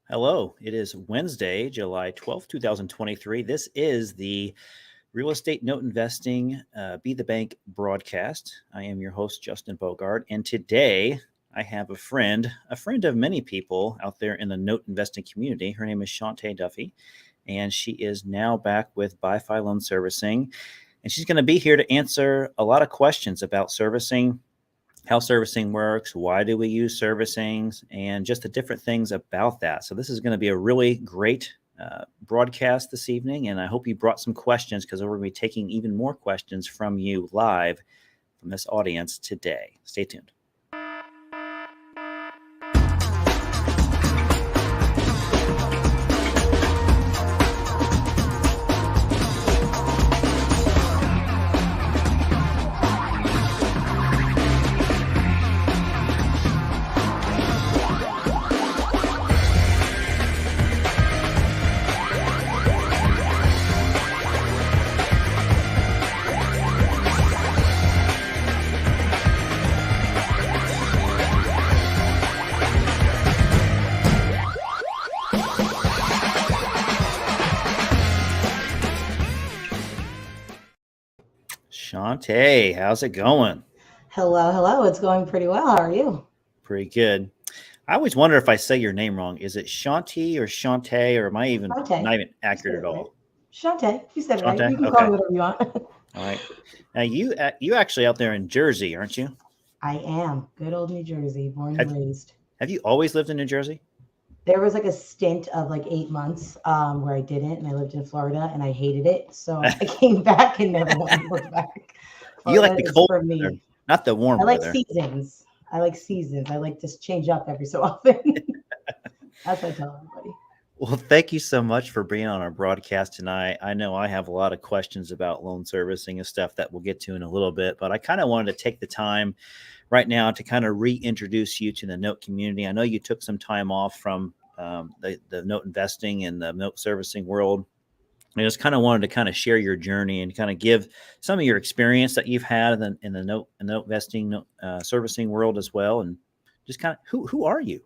Hello, it is Wednesday, July 12th, 2023. This is the Real Estate Note Investing Be the Bank broadcast. I am your host, Justin Bogard, and today I have a friend of many people out there in the note investing community. Her name is Shante Duffy, and she is now back with BIFI Loan Servicing, and she's going to be here to answer a lot of questions about servicing, how servicing works, why do we use servicing, and just the different things about that. So this is going to be a really great broadcast this evening, and I hope you brought some questions because we're going to be taking even more questions from you live from this audience today. Stay tuned. Shantae, how's it going? Hello. It's going pretty well. How are you? Pretty good. I always wonder if I say your name wrong. Is it Shantae or Shantae, or am I even Shante. not even accurate at all? Shante, you said it Shante? right. You can Okay. call me whatever you want. All right. Now you actually out there in Jersey, aren't you? I am. Good old New Jersey, born and raised. Have you always lived in New Jersey? There was like a stint of like 8 months where I didn't, and I lived in Florida, and I hated it. So I came back and never wanted to look back. You like the cold for me. weather, not the warm I like weather. seasons. I like to change up every so often. That's what I tell everybody. Well, thank you so much for being on our broadcast tonight. I know I have a lot of questions about loan servicing and stuff that we'll get to in a little bit, but I kind of wanted to take the time right now to kind of reintroduce you to the note community. I know you took some time off from the note investing and the note servicing world. I just kind of wanted to kind of share your journey and kind of give some of your experience that you've had in the note investing, servicing world as well, and just kind of who are you?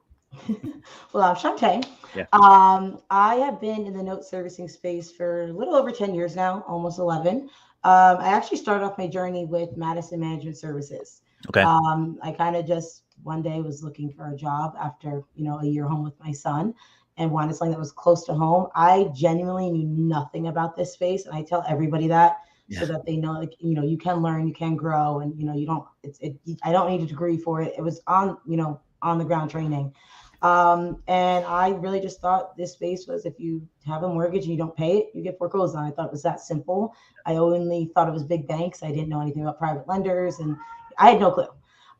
Well, I'm Shante. Yeah. I have been in the note servicing space for a little over 10 years now, almost 11. I actually started off my journey with Madison Management Services. Okay. I kind of just one day was looking for a job after, a year home with my son, and wanted something that was close to home. I genuinely knew nothing about this space, and I tell everybody that so that they know, you can learn, you can grow, and I don't need a degree for it. It was on the ground training. And I really just thought this space was, if you have a mortgage and you don't pay it, you get foreclosed on. I thought it was that simple. I only thought it was big banks. I didn't know anything about private lenders, and I had no clue.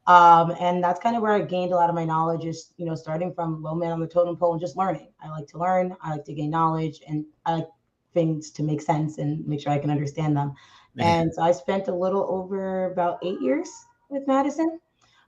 And that's kind of where I gained a lot of my knowledge, is, starting from low man on the totem pole and just learning. I like to learn, I like to gain knowledge, and I like things to make sense and make sure I can understand them. And so I spent a little over about 8 years with Madison.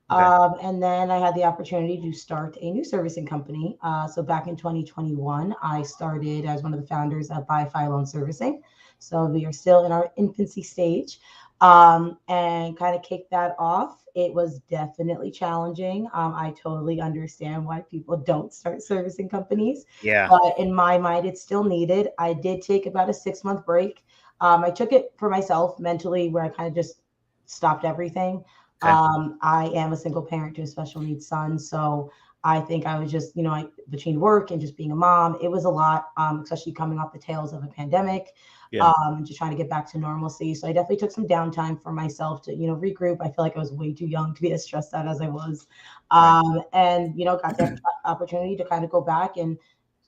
Okay. And then I had the opportunity to start a new servicing company. So back in 2021, I started as one of the founders of BIFI Loan Servicing. So we are still in our infancy stage, and kind of kicked that off. It was definitely challenging. I totally understand why people don't start servicing companies. Yeah. But in my mind, it's still needed. I did take about a 6-month break. I took it for myself mentally, where I kind of just stopped everything. Okay. I am a single parent to a special needs son. So I think I was just, between work and just being a mom, it was a lot, especially coming off the tails of a pandemic. Yeah. Just trying to get back to normalcy. So I definitely took some downtime for myself to, regroup. I feel like I was way too young to be as stressed out as I was. Right. And, got the opportunity to kind of go back and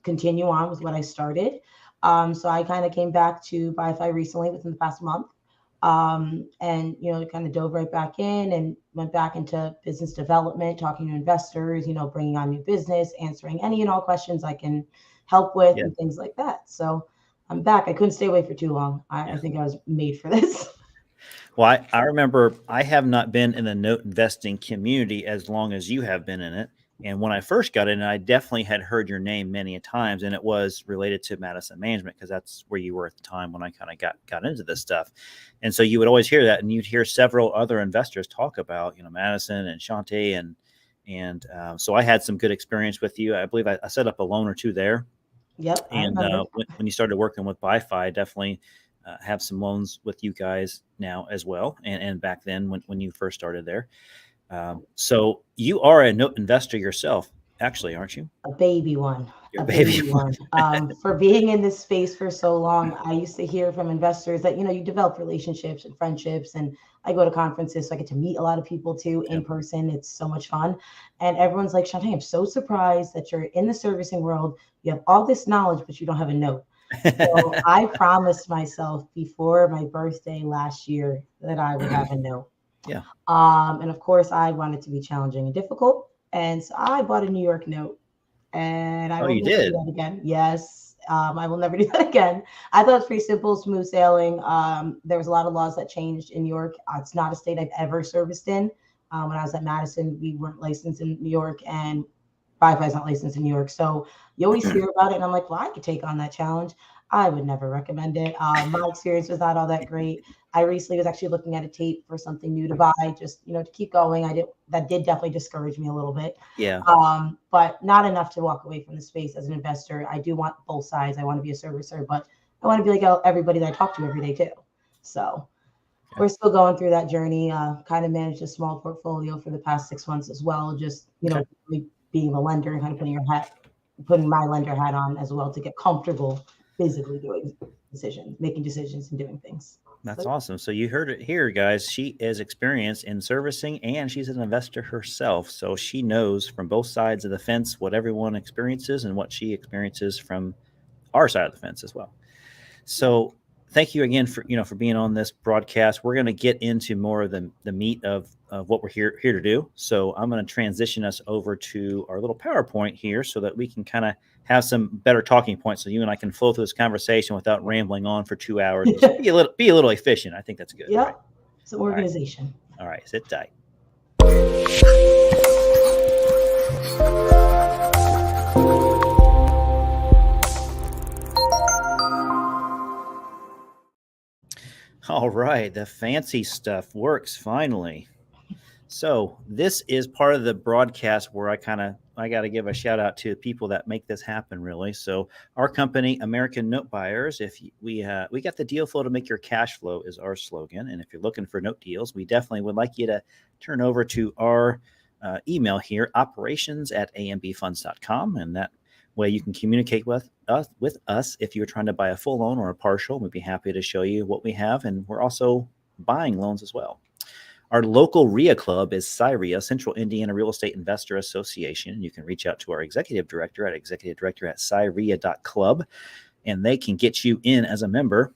continue on with what I started. So I kind of came back to BIFI recently within the past month. And, kind of dove right back in and went back into business development, talking to investors, bringing on new business, answering any and all questions I can help with, and things like that. So I'm back. I couldn't stay away for too long. I think I was made for this. Well, I remember I have not been in the note investing community as long as you have been in it. And when I first got in, I definitely had heard your name many a times, and it was related to Madison Management because that's where you were at the time when I kind of got into this stuff. And so you would always hear that, and you'd hear several other investors talk about, Madison and Shantae, and so I had some good experience with you. I believe I set up a loan or two there. Yep, I And remember. when you started working with BIFI, I definitely have some loans with you guys now as well, and back then when you first started there. So you are a note investor yourself, actually, aren't you? A baby one, Your a baby baby one. one. For being in this space for so long, I used to hear from investors that, you develop relationships and friendships. And I go to conferences, so I get to meet a lot of people too in Yep. person. It's so much fun. And everyone's like, Shantae, I'm so surprised that you're in the servicing world. You have all this knowledge, but you don't have a note. So I promised myself before my birthday last year that I would have a note. Yeah. And of course, I wanted to be challenging and difficult. And so I bought a New York note, and I Oh, will you never do did? that again. Yes, I will never do that again. I thought it was pretty simple, smooth sailing. There was a lot of laws that changed in New York. It's not a state I've ever serviced in. When I was at Madison, we weren't licensed in New York, and BIFI is not licensed in New York. So you always hear about it, and I'm like, well, I could take on that challenge. I would never recommend it. My experience was not all that great. I recently was actually looking at a tape for something new to buy, just to keep going. That did definitely discourage me a little bit. Yeah. But not enough to walk away from the space as an investor. I do want both sides. I want to be a servicer, but I want to be like everybody that I talk to every day too. So we're still going through that journey. Kind of managed a small portfolio for the past 6 months as well. Just Okay. really being a lender and kind of putting my lender hat on as well to get comfortable physically making decisions and doing things. That's So, awesome. So you heard it here, guys. She is experienced in servicing and she's an investor herself. So she knows from both sides of the fence what everyone experiences and what she experiences from our side of the fence as well. So thank you again for being on this broadcast. We're going to get into more of the meat of what we're here to do. So I'm going to transition us over to our little PowerPoint here so that we can kind of have some better talking points, so you and I can flow through this conversation without rambling on for 2 hours. Just be a little efficient. I think that's good. yeah, Right? some organization. All right. Sit tight. All right, the fancy stuff works finally. So this is part of the broadcast where I got to give a shout out to people that make this happen. Really, so our company, American Note Buyers, we got the deal flow to make your cash flow is our slogan, and if you're looking for note deals, we definitely would like you to turn over to our email here, operations@ambfunds.com, and that way you can communicate with us if you're trying to buy a full loan or a partial. We'd be happy to show you what we have, and we're also buying loans as well. Our local RIA club is CIREA, Central Indiana Real Estate Investor Association. You can reach out to our executive director at cirea.club, and they can get you in as a member.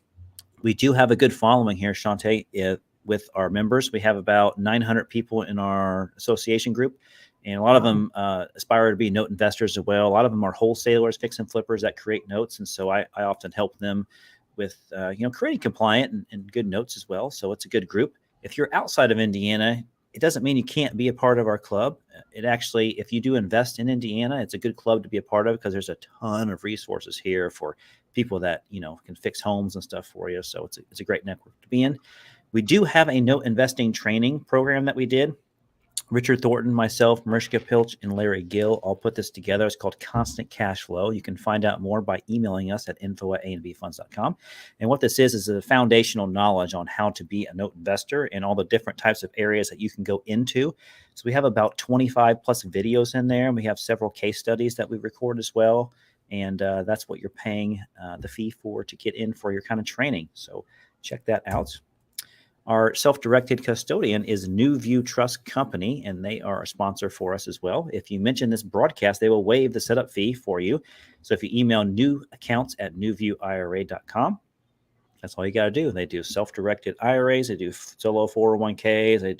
We do have a good following here, Shantae, with our members. We have about 900 people in our association group, and a lot of them aspire to be note investors as well. A lot of them are wholesalers, fix and flippers that create notes, and so I often help them with creating compliant and good notes as well. So it's a good group. If you're outside of Indiana, it doesn't mean you can't be a part of our club. It actually, if you do invest in Indiana, it's a good club to be a part of because there's a ton of resources here for people that can fix homes and stuff for you. So it's a great network to be in. We do have a note investing training program that we did. Richard Thornton, myself, Mariska Pilch, and Larry Gill all put this together. It's called Constant Cash Flow. You can find out more by emailing us at info@ambfunds.com. And what this is a foundational knowledge on how to be a note investor and all the different types of areas that you can go into. So we have about 25 plus videos in there, and we have several case studies that we record as well. And that's what you're paying the fee for to get in for your kind of training. So check that out. Our self-directed custodian is New View Trust Company, and they are a sponsor for us as well. If you mention this broadcast, they will waive the setup fee for you. So if you email newaccounts@newviewira.com, that's all you got to do. They do self-directed IRAs, they do solo 401ks, they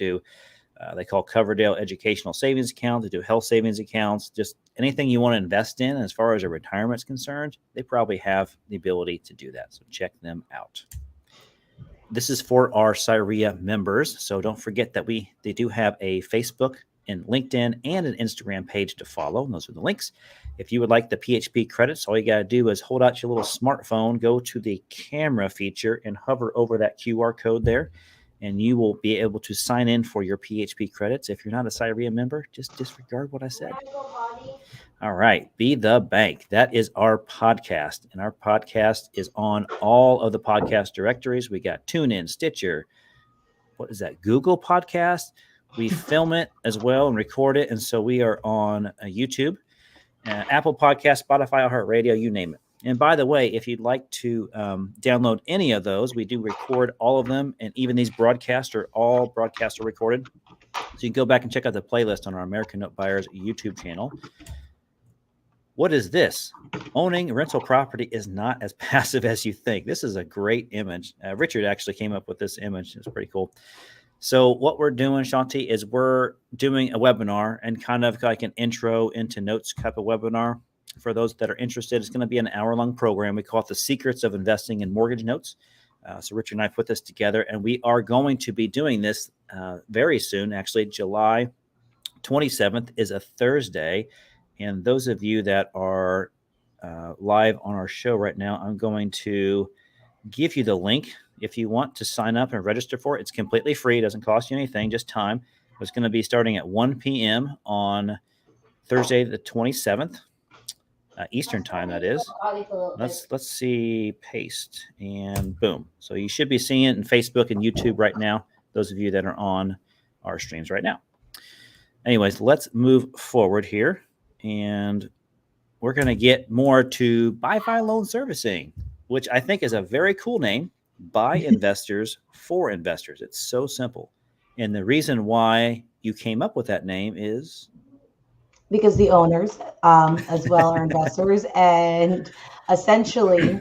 call Coverdale Educational Savings Account, they do health savings accounts, just anything you want to invest in as far as a retirement is concerned, they probably have the ability to do that. So check them out. This is for our CIREA members. So don't forget that they do have a Facebook and LinkedIn and an Instagram page to follow. And those are the links. If you would like the PHP credits, all you got to do is hold out your little smartphone, go to the camera feature, and hover over that QR code there, and you will be able to sign in for your PHP credits. If you're not a Cyria member, just disregard what I said. All right, Be the Bank. That is our podcast, and our podcast is on all of the podcast directories. We got TuneIn, Stitcher, what is that, Google Podcast. We film it as well and record it, and so we are on YouTube, Apple Podcast, Spotify, iHeartRadio, you name it. And by the way, if you'd like to download any of those, we do record all of them, and even these broadcasts are recorded. So you can go back and check out the playlist on our American Note Buyers YouTube channel. What is this? Owning rental property is not as passive as you think. This is a great image. Richard actually came up with this image. It's pretty cool. So what we're doing, Shantae, is we're doing a webinar and kind of like an intro into notes type of webinar. For those that are interested, it's going to be an hour-long program. We call it The Secrets of Investing in Mortgage Notes. So Richard and I put this together, and we are going to be doing this very soon. Actually, July 27th is a Thursday. And those of you that are live on our show right now, I'm going to give you the link if you want to sign up and register for it. It's completely free. It doesn't cost you anything, just time. It's going to be starting at 1 p.m. on Thursday, the 27th, Eastern time, that is. Let's see, paste, and boom. So you should be seeing it in Facebook and YouTube right now, those of you that are on our streams right now. Anyways, let's move forward here. And we're going to get more to BIFI Loan Servicing, which I think is a very cool name, by investors for investors. It's so simple. And the reason why you came up with that name is? Because the owners as well are investors. And essentially,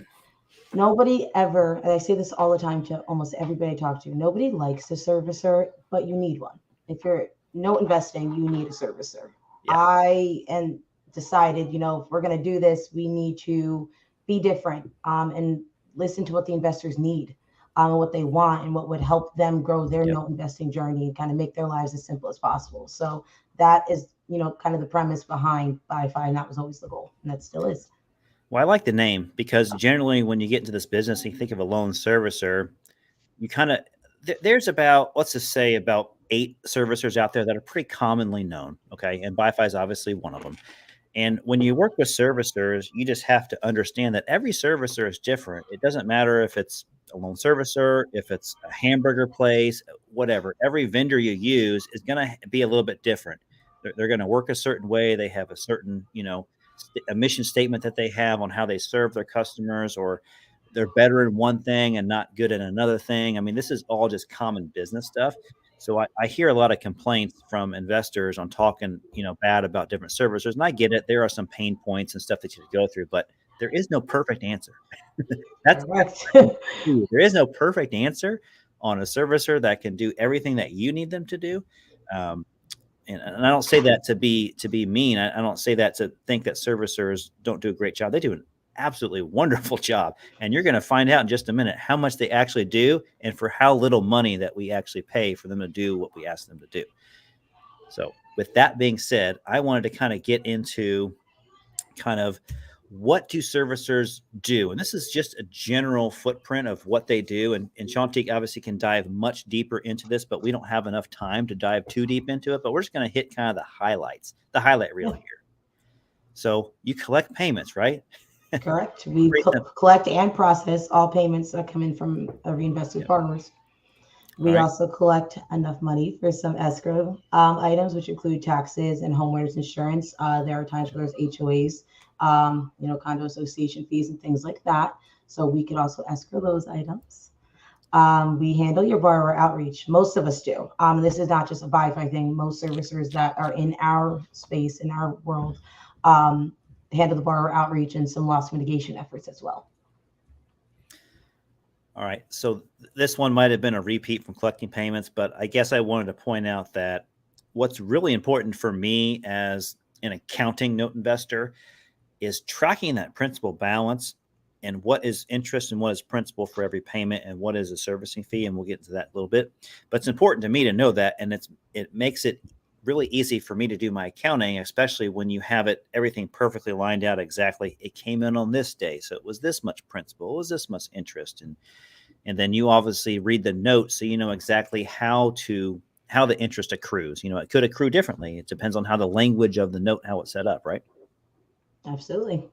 nobody ever, and I say this all the time to almost everybody I talk to, nobody likes a servicer, but you need one. If you're note investing, you need a servicer. Yeah. I decided, if we're going to do this, we need to be different and listen to what the investors need, what they want, and what would help them grow their note investing journey and kind of make their lives as simple as possible. So that is, kind of the premise behind BIFI, and that was always the goal, and that still is. Well, I like the name because generally when you get into this business and you think of a loan servicer, you kind of, there's about, let's just say about 8 servicers out there that are pretty commonly known. Okay. And BIFI is obviously one of them. And when you work with servicers, you just have to understand that every servicer is different. It doesn't matter if it's a loan servicer, if it's a hamburger place, whatever. Every vendor you use is going to be a little bit different. They're going to work a certain way. They have a certain, a mission statement that they have on how they serve their customers, or they're better in one thing and not good at another thing. I mean, this is all just common business stuff. So I hear a lot of complaints from investors on talking, bad about different servicers. And I get it. There are some pain points and stuff that you go through, but there is no perfect answer. That's correct. There is no perfect answer on a servicer that can do everything that you need them to do. And I don't say that to be mean. I don't say that to think that servicers don't do a great job. They do an absolutely wonderful job. And you're going to find out in just a minute how much they actually do and for how little money that we actually pay for them to do what we ask them to do. So with that being said, I wanted to kind of get into kind of what do servicers do? And this is just a general footprint of what they do. And Shantae obviously can dive much deeper into this, but we don't have enough time to dive too deep into it. But we're just going to hit kind of the highlights, the highlight reel here. So you collect payments, right? Correct. We collect and process all payments that come in from every investor's borrowers. We also collect enough money for some escrow items, which include taxes and homeowners insurance. There are times where there's HOAs, condo association fees and things like that. So we could also escrow those items. We handle your borrower outreach. Most of us do. This is not just a BIFI thing. Most servicers that are in our space, in our world, handle the borrower outreach and some loss mitigation efforts as well. All right. So this one might have been a repeat from collecting payments, but I guess I wanted to point out that what's really important for me as an accounting note investor is tracking that principal balance and what is interest and what is principal for every payment and what is a servicing fee. And we'll get into that a little bit, but it's important to me to know that. And it makes it really easy for me to do my accounting, especially when you have everything perfectly lined out exactly. It came in on this day, so it was this much principal, it was this much interest, and then you obviously read the note, so you know exactly how the interest accrues. It could accrue differently. It depends on how the language of the note, how it's set up, right? Absolutely.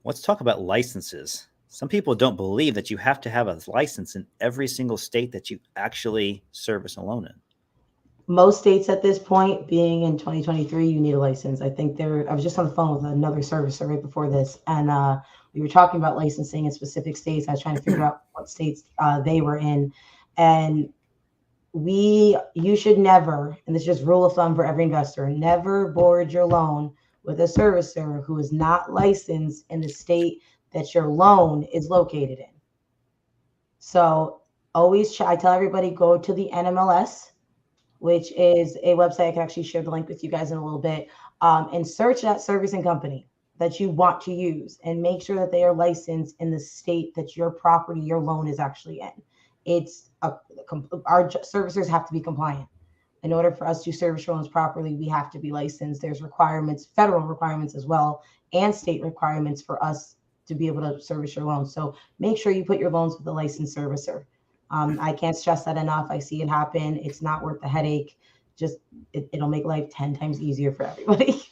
Let's talk about licenses. Some people don't believe that you have to have a license in every single state that you actually service a loan in. Most states at this point, being in 2023, you need a license. I was just on the phone with another servicer right before this, and we were talking about licensing in specific states. I was trying to figure out what states they were in. And you should never, and this is just rule of thumb for every investor, never board your loan with a servicer who is not licensed in the state that your loan is located in. So always, I tell everybody, go to the NMLS, which is a website. I can actually share the link with you guys in a little bit, and search that servicing company that you want to use and make sure that they are licensed in the state that your loan is actually in. Our servicers have to be compliant. In order for us to service your loans properly, we have to be licensed. There's requirements, federal requirements as well, and state requirements for us to be able to service your loans. So make sure you put your loans with a licensed servicer. I can't stress that enough. I see it happen. It's not worth the headache. It'll make life 10 times easier for everybody.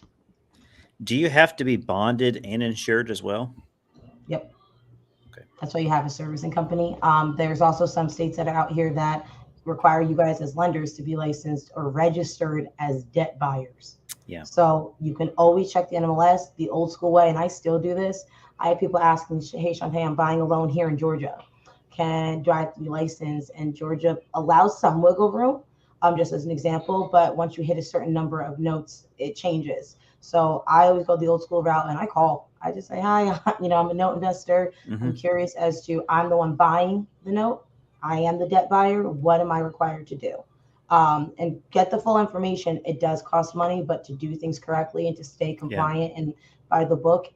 Do you have to be bonded and insured as well? Yep. Okay. That's why you have a servicing company. There's also some states that are out here that require you guys as lenders to be licensed or registered as debt buyers. Yeah. So you can always check the NMLS the old school way, and I still do this. I have people asking, hey, Shantae, I'm buying a loan here in Georgia. Do I have to be licensed? And Georgia allows some wiggle room, just as an example. But once you hit a certain number of notes, it changes. So I always go the old school route, and I call. I just say, hi, I'm a note investor. Mm-hmm. I'm curious as to, I'm the one buying the note. I am the debt buyer. What am I required to do? And get the full information. It does cost money, but to do things correctly and to stay compliant and by the book,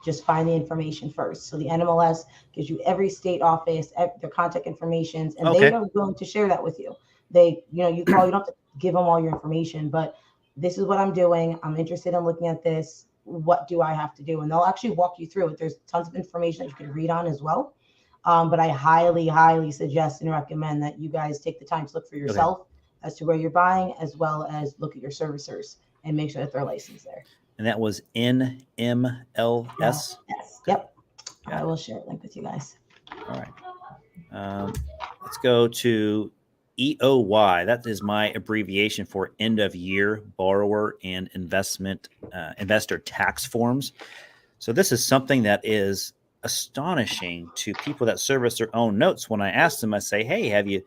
just find the information first. So the NMLS gives you every state office, their contact information, and they are willing to share that with you. You call, you don't have to give them all your information, but this is what I'm doing. I'm interested in looking at this. What do I have to do? And they'll actually walk you through it. There's tons of information that you can read on as well. But I highly, highly suggest and recommend that you guys take the time to look for yourself as to where you're buying, as well as look at your servicers and make sure that they're licensed there. And that was NMLS? Yes. Yep. I will share a link with you guys. All right. Let's go to EOY. That is my abbreviation for end of year borrower and investor tax forms. So this is something that is astonishing to people that service their own notes. When I ask them, I say, hey, had you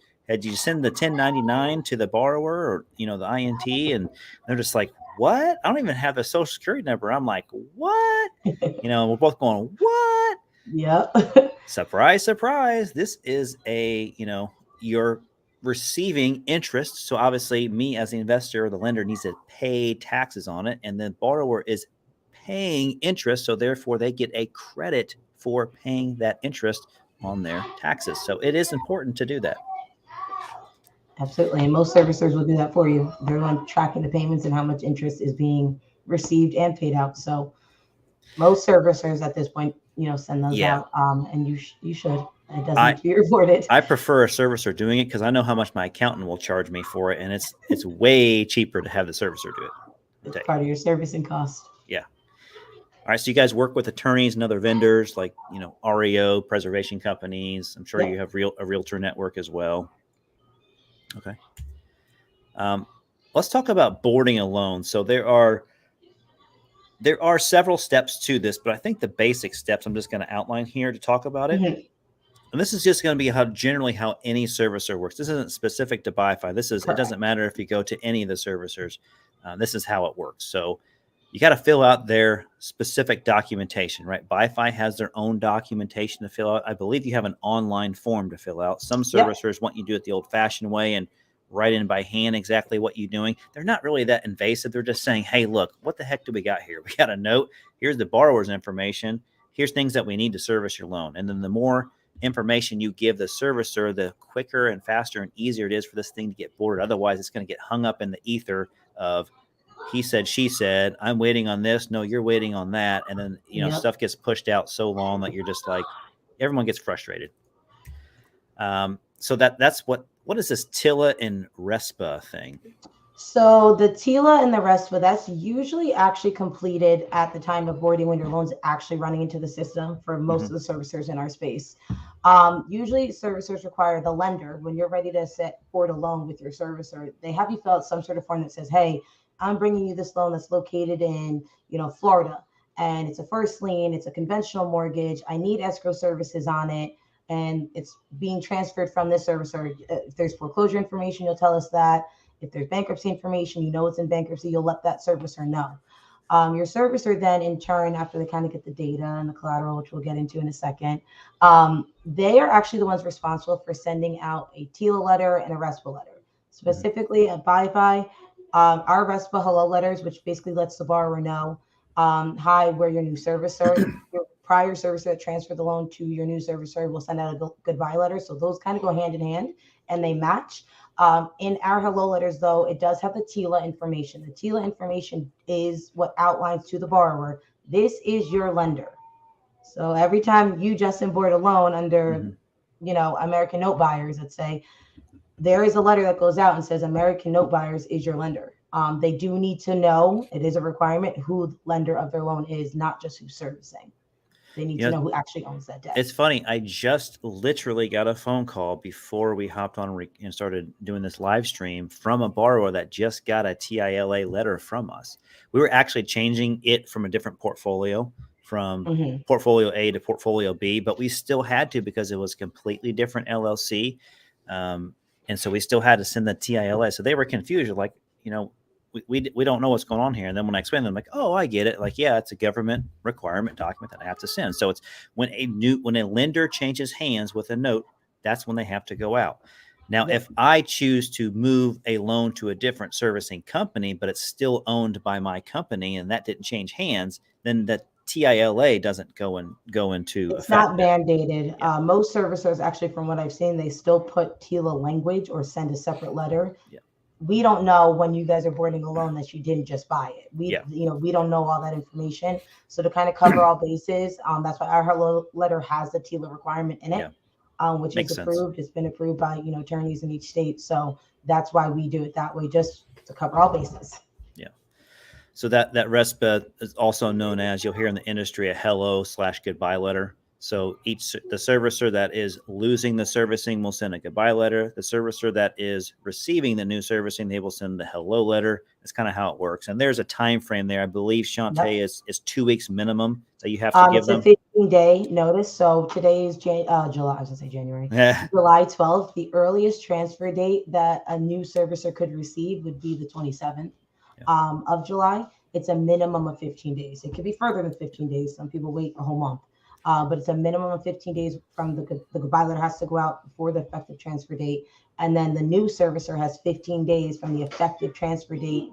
send the 1099 to the borrower or, the INT? And they're just like, what? I don't even have the social security number. I'm like, what? We're both going, what? Yep. Surprise, surprise. This is you're receiving interest. So obviously me as the investor or the lender needs to pay taxes on it. And the borrower is paying interest. So therefore they get a credit for paying that interest on their taxes. So it is important to do that. Absolutely. And most servicers will do that for you. They're on tracking the payments and how much interest is being received and paid out. So most servicers at this point, send those out. And you should. It doesn't need to be reported. I prefer a servicer doing it because I know how much my accountant will charge me for it. And it's way cheaper to have the servicer do it. It's part of your servicing cost. Yeah. All right. So you guys work with attorneys and other vendors like, REO, preservation companies. I'm sure you have a realtor network as well. Okay. Let's talk about boarding a loan. So there are several steps to this, but I think the basic steps I'm just going to outline here to talk about it. Mm-hmm. And this is just going to be how any servicer works. This isn't specific to BIFI. It doesn't matter if you go to any of the servicers. This is how it works. So you got to fill out their specific documentation, right? BIFI has their own documentation to fill out. I believe you have an online form to fill out. Some servicers want you to do it the old-fashioned way and write in by hand exactly what you're doing. They're not really that invasive. They're just saying, hey, look, what the heck do we got here? We got a note. Here's the borrower's information. Here's things that we need to service your loan. And then the more information you give the servicer, the quicker and faster and easier it is for this thing to get boarded. Otherwise, it's going to get hung up in the ether of he said, she said, I'm waiting on this. No, you're waiting on that. And then, stuff gets pushed out so long that you're just like, everyone gets frustrated. So that's what is this TILA and RESPA thing? So the TILA and the RESPA, that's usually actually completed at the time of boarding when your loan's actually running into the system for most of the servicers in our space. Usually servicers require the lender, when you're ready to board a loan with your servicer, they have you fill out some sort of form that says, hey, I'm bringing you this loan that's located in, Florida, and it's a first lien, it's a conventional mortgage. I need escrow services on it, and it's being transferred from this servicer. If there's foreclosure information, you'll tell us that. If there's bankruptcy information, it's in bankruptcy, you'll let that servicer know. Your servicer then, in turn, after they kind of get the data and the collateral, which we'll get into in a second, they are actually the ones responsible for sending out a TILA letter and a RESPA letter. Specifically at BIFI, our RESPA hello letters, which basically lets the borrower know, hi, we're your new servicer. Your prior servicer that transferred the loan to your new servicer will send out a goodbye letter. So those kind of go hand in hand and they match. In our hello letters, though, it does have the TILA information. The TILA information is what outlines to the borrower, this is your lender. So every time you, Justin, board a loan under, American Note Buyers, let's say, there is a letter that goes out and says American Note Buyers is your lender. They do need to know, it is a requirement, who the lender of their loan is, not just who's servicing. They need to know who actually owns that debt. It's funny. I just literally got a phone call before we hopped on and started doing this live stream from a borrower that just got a TILA letter from us. We were actually changing it from a different portfolio, from portfolio A to portfolio B, but we still had to because it was completely different LLC. And so we still had to send the TILA. So they were confused. Like, we don't know what's going on here. And then when I explained to them, like, oh, I get it. Like, yeah, it's a government requirement document that I have to send. So it's when a lender changes hands with a note, that's when they have to go out. Now, if I choose to move a loan to a different servicing company, but it's still owned by my company and that didn't change hands, then the TILA doesn't go into it's effect. not mandated. Most servicers, actually, from what I've seen, they still put TILA language or send a separate letter. We don't know when you guys are boarding a loan that you didn't just buy it. We don't know all that information. So to kind of cover all bases, that's why our hello letter has the TILA requirement in it, which is approved. It's been approved by attorneys in each state. So that's why we do it that way, just to cover all bases. So that RESPA is also known as, you'll hear in the industry, a hello/goodbye letter. So the servicer that is losing the servicing will send a goodbye letter. The servicer that is receiving the new servicing, they will send the hello letter. That's kind of how it works. And there's a time frame there. I believe, Shantae, is 2 weeks minimum that you have to give them. It's a 15-day notice. So today is July. I was going to say January. July 12th. The earliest transfer date that a new servicer could receive would be the 27th of July. It's a minimum of 15 days. It could be further than 15 days. Some people wait a whole month. But it's a minimum of 15 days from the goodbye letter has to go out before the effective transfer date. And then the new servicer has 15 days from the effective transfer date,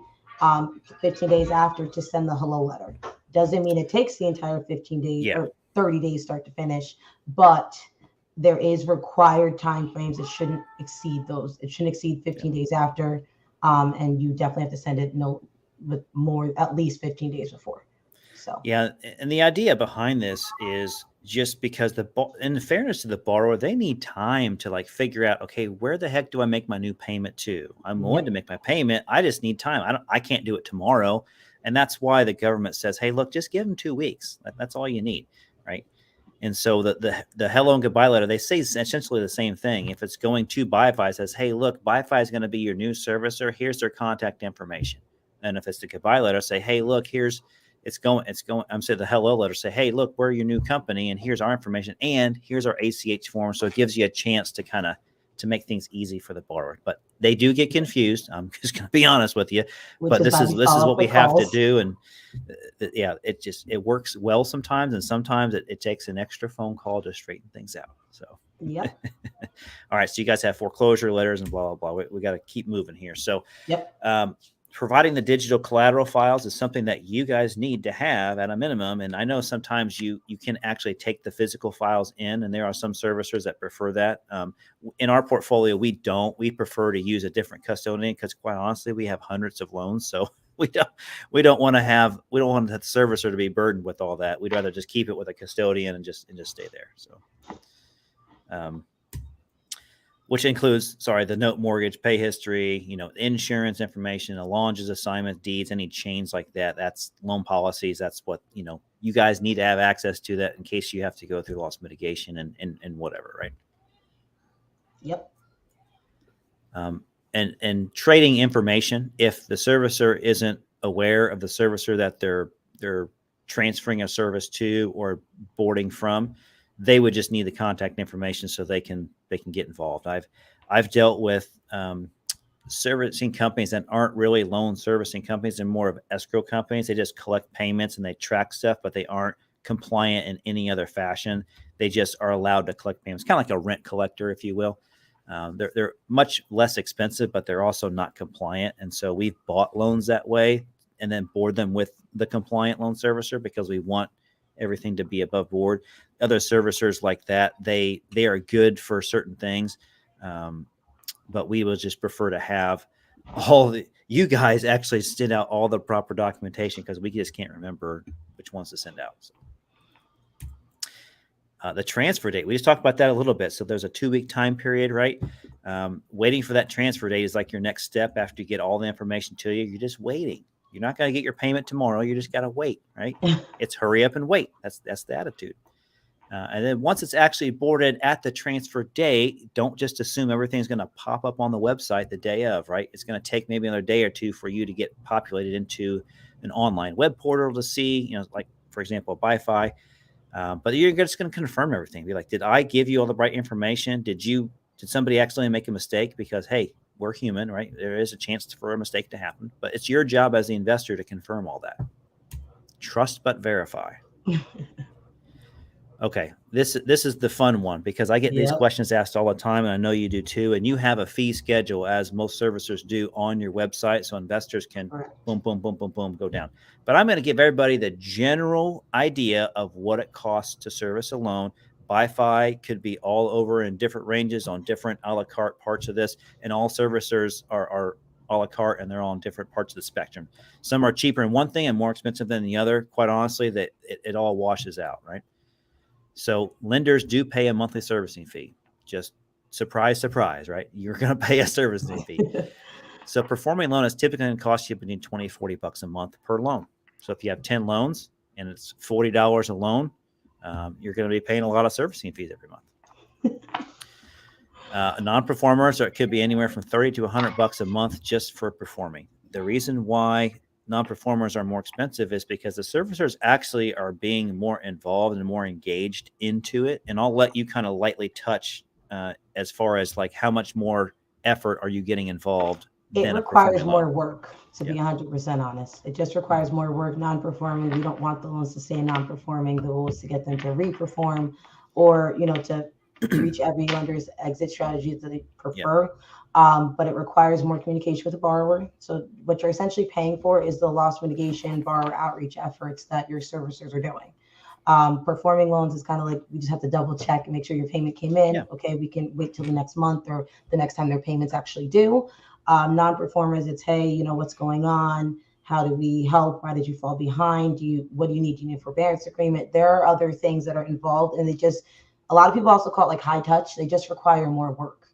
15 days after, to send the hello letter. Doesn't mean it takes the entire 15 days or 30 days start to finish, but there is required time frames. It shouldn't exceed those. It shouldn't exceed 15 days after. And you definitely have to send it with more, at least 15 days before. So. Yeah, and the idea behind this is just because in fairness to the borrower, they need time to figure out, okay, where the heck do I make my new payment to? I'm willing to make my payment. I just need time. I can't do it tomorrow. And that's why the government says, hey, look, just give them 2 weeks. That's all you need, right? And so the hello and goodbye letter, they say essentially the same thing. If it's going to BIFI, it says, hey, look, BIFI is going to be your new servicer. Here's their contact information. And if it's the goodbye letter, say, hey, look, it's going. I'm saying the hello letter, say, hey, look, we're your new company, and here's our information, and here's our ACH form. So it gives you a chance to make things easy for the borrower. But they do get confused. I'm just going to be honest with you. But this is what we have to do, and it works well sometimes, and sometimes it takes an extra phone call to straighten things out. So all right. So you guys have foreclosure letters and blah blah blah. We got to keep moving here. So providing the digital collateral files is something that you guys need to have at a minimum. And I know sometimes you can actually take the physical files in, and there are some servicers that prefer that. In our portfolio, we don't. We prefer to use a different custodian because, quite honestly, we have hundreds of loans, so we don't want the servicer to be burdened with all that. We'd rather just keep it with a custodian and just stay there. So. Which includes, the note, mortgage, pay history, insurance information, allonges, assignments, deeds, any chains like that. That's loan policies. That's what, you guys need to have access to that in case you have to go through loss mitigation and whatever, right? Yep. And trading information, if the servicer isn't aware of the servicer that they're transferring a service to or boarding from, they would just need the contact information so they can get involved. I've dealt with servicing companies that aren't really loan servicing companies. They're more of escrow companies. They just collect payments and they track stuff, but they aren't compliant in any other fashion. They just are allowed to collect payments, kind of like a rent collector, if you will. They're much less expensive, but they're also not compliant. And so we've bought loans that way and then board them with the compliant loan servicer because we want everything to be above board. Other servicers like that, they are good for certain things, but we would just prefer to have you guys actually send out all the proper documentation because we just can't remember which ones to send out. So. The transfer date, we just talked about that a little bit. So there's a 2-week time period, right? Waiting for that transfer date is like your next step after you get all the information to you. You're just waiting. You're not going to get your payment tomorrow. You just got to wait, right? It's hurry up and wait. That's the attitude. And then once it's actually boarded at the transfer date, don't just assume everything's going to pop up on the website the day of, right? It's going to take maybe another day or two for you to get populated into an online web portal to see, like, for example, BIFI. But you're just going to confirm everything. Be like, did I give you all the right information? Did somebody accidentally make a mistake? Because, hey, we're human, right? There is a chance for a mistake to happen, but it's your job as the investor to confirm all that. Trust but verify. Okay, this is the fun one because I get these questions asked all the time, and I know you do too. And you have a fee schedule, as most servicers do, on your website, so investors can boom, boom, boom, boom, boom, go down. But I'm going to give everybody the general idea of what it costs to service a loan. BIFI could be all over in different ranges on different a la carte parts of this, and all servicers are a la carte, and they're all on different parts of the spectrum. Some are cheaper in one thing and more expensive than the other. Quite honestly, that it all washes out, right? So lenders do pay a monthly servicing fee. Just surprise, surprise, right? You're going to pay a servicing fee. So performing loan is typically going to cost you between $20 and $40 a month per loan. So if you have 10 loans and it's $40 a loan, you're going to be paying a lot of servicing fees every month. Non-performers, it could be anywhere from $30 to $100 a month just for performing. The reason why non-performers are more expensive is because the servicers actually are being more involved and more engaged into it. And I'll let you kind of lightly touch as far as like how much more effort are you getting involved. It requires more work, to be 100% honest. It just requires more work. Non-performing, we don't want the loans to stay non-performing. The goal is to get them to reperform or, to reach every lender's exit strategy that they prefer. But it requires more communication with the borrower. So what you're essentially paying for is the loss mitigation borrower outreach efforts that your servicers are doing. Performing loans is kind of like we just have to double check and make sure your payment came in. Okay, we can wait till the next month or the next time their payments actually due. Non-performers, it's, hey, what's going on? How do we help? Why did you fall behind? What do you need? Do you need a forbearance agreement? There are other things that are involved, and a lot of people also call it like high touch. They just require more work.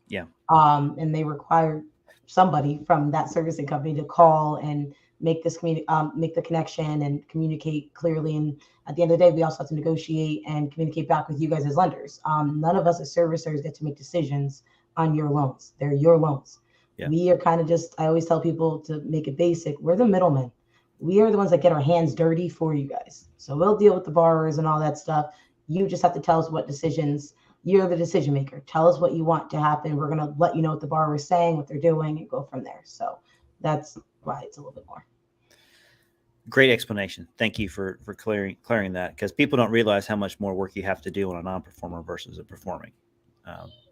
And they require somebody from that servicing company to call and make the connection and communicate clearly. And at the end of the day, we also have to negotiate and communicate back with you guys as lenders. None of us as servicers get to make decisions on your loans. They're your loans. We are kind of I always tell people to make it basic. We're the middlemen. We are the ones that get our hands dirty for you guys. So we'll deal with the borrowers and all that stuff. You just have to tell us what decisions. You're the decision maker. Tell us what you want to happen. We're going to let you know what the borrower is saying, what they're doing, and go from there. So that's why it's a little bit more. Great explanation. Thank you for clearing that, because people don't realize how much more work you have to do on a non-performer versus a performing.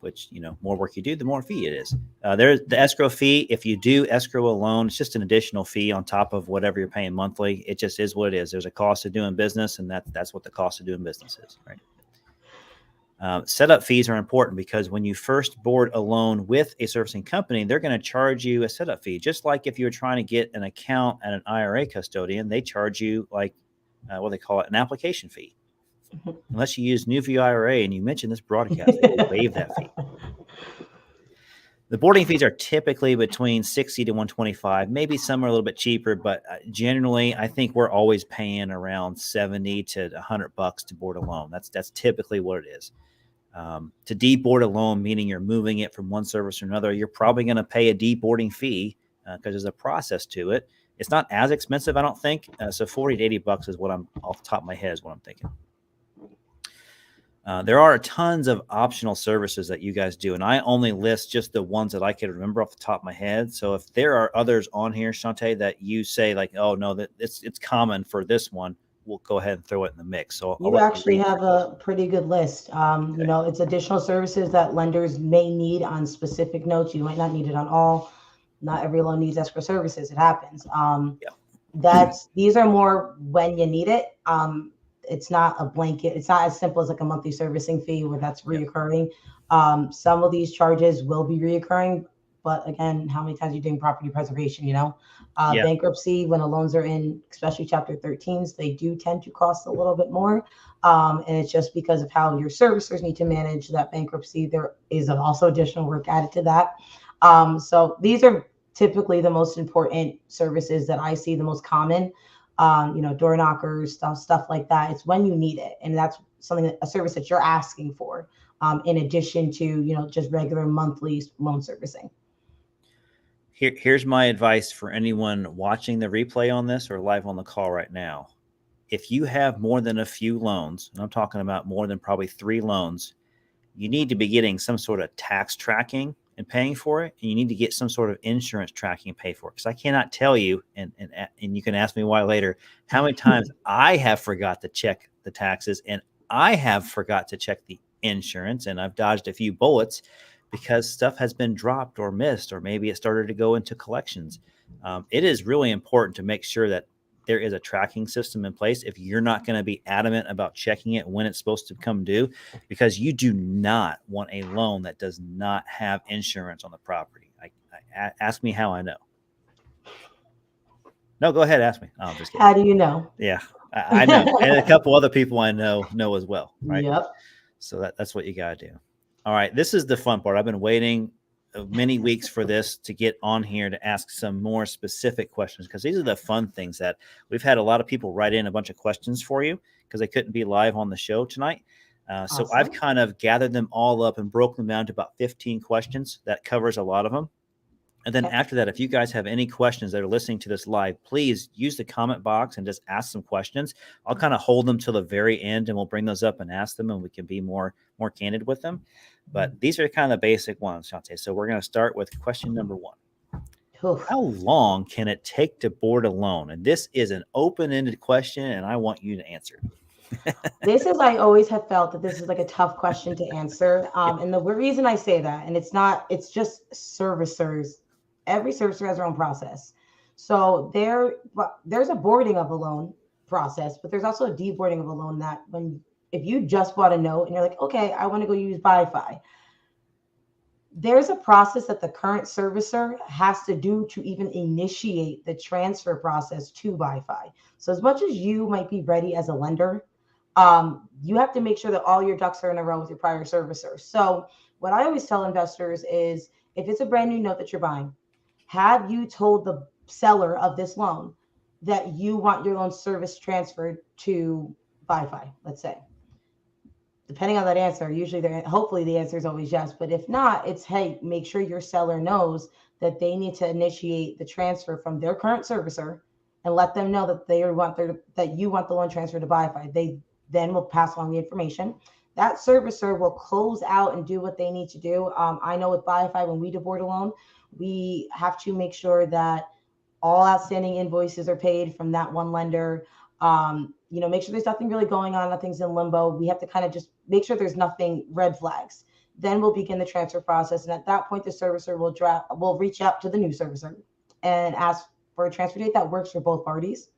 which, more work you do, the more fee it is. There's the escrow fee. If you do escrow a loan, it's just an additional fee on top of whatever you're paying monthly. It just is what it is. There's a cost of doing business, and that's what the cost of doing business is, right? Setup fees are important because when you first board a loan with a servicing company, they're going to charge you a setup fee. Just like if you were trying to get an account at an IRA custodian, they charge you like what they call it, an application fee. Unless you use New View IRA and you mention this broadcast, they will waive that fee. The boarding fees are typically between $60 to $125. Maybe some are a little bit cheaper, but generally, I think we're always paying around $70 to $100 to board a loan. That's typically what it is. To deboard a loan, meaning you're moving it from one service to another, you're probably going to pay a deboarding fee because there's a process to it. It's not as expensive, I don't think. So $40 to $80 is what I'm off the top of my head is what I'm thinking. There are tons of optional services that you guys do, and I only list just the ones that I can remember off the top of my head. So if there are others on here, Shantae, that you say like, oh no, that it's common for this one, we'll go ahead and throw it in the mix. So you actually have a pretty good list. Okay. It's additional services that lenders may need on specific notes. You might not need it on all. Not every loan needs escrow services. It happens. These are more when you need it. It's not a blanket. It's not as simple as like a monthly servicing fee where that's reoccurring. Some of these charges will be reoccurring, but again, how many times are you doing property preservation? Bankruptcy, when the loans are in, especially Chapter 13s, they do tend to cost a little bit more. And it's just because of how your servicers need to manage that bankruptcy. There is also additional work added to that. So these are typically the most important services that I see, the most common. Door knockers, stuff like that. It's when you need it. And that's a service that you're asking for, in addition to, just regular monthly loan servicing. Here's my advice for anyone watching the replay on this or live on the call right now. If you have more than a few loans, and I'm talking about more than probably 3 loans, you need to be getting some sort of tax tracking and paying for it, and you need to get some sort of insurance tracking and pay for it. Because I cannot tell you, and you can ask me why later, how many times I have forgot to check the taxes, and I have forgot to check the insurance, and I've dodged a few bullets because stuff has been dropped or missed, or maybe it started to go into collections. It is really important to make sure that there is a tracking system in place if you're not going to be adamant about checking it when it's supposed to come due, because you do not want a loan that does not have insurance on the property. Ask me how I know. No, go ahead. Ask me. Oh, I'm just kidding. How do you know? Yeah, I know. And a couple other people I know as well. Right. Yep. So that's what you got to do. All right. This is the fun part. I've been waiting many weeks for this to get on here to ask some more specific questions, because these are the fun things that we've had a lot of people write in a bunch of questions for you because they couldn't be live on the show tonight. So I've kind of gathered them all up and broke them down to about 15 questions. That covers a lot of them. And then after that, if you guys have any questions that are listening to this live, please use the comment box and just ask some questions. I'll kind of hold them till the very end, and we'll bring those up and ask them, and we can be more candid with them. But these are kind of the basic ones, Shantae. So we're going to start with question number 1. Oof. How long can it take to board a loan? And this is an open-ended question, and I want you to answer. I always have felt that this is like a tough question to answer. And the reason I say that, and it's just servicers. Every servicer has their own process. So there's a boarding of a loan process, but there's also a deboarding of a loan that if you just bought a note and you're like, okay, I want to go use BIFI, there's a process that the current servicer has to do to even initiate the transfer process to BIFI. So as much as you might be ready as a lender, you have to make sure that all your ducks are in a row with your prior servicer. So what I always tell investors is, if it's a brand new note that you're buying, have you told the seller of this loan that you want your loan service transferred to BIFI, let's say? Depending on that answer, hopefully the answer is always yes. But if not, it's, hey, make sure your seller knows that they need to initiate the transfer from their current servicer and let them know that that you want the loan transferred to BIFI. They then will pass along the information. That servicer will close out and do what they need to do. I know with BIFI, when we deboard a loan, we have to make sure that all outstanding invoices are paid from that one lender. Make sure there's nothing really going on, nothing's in limbo. We have to kind of just make sure there's nothing red flags. Then we'll begin the transfer process. And at that point, the servicer will reach out to the new servicer and ask for a transfer date that works for both parties.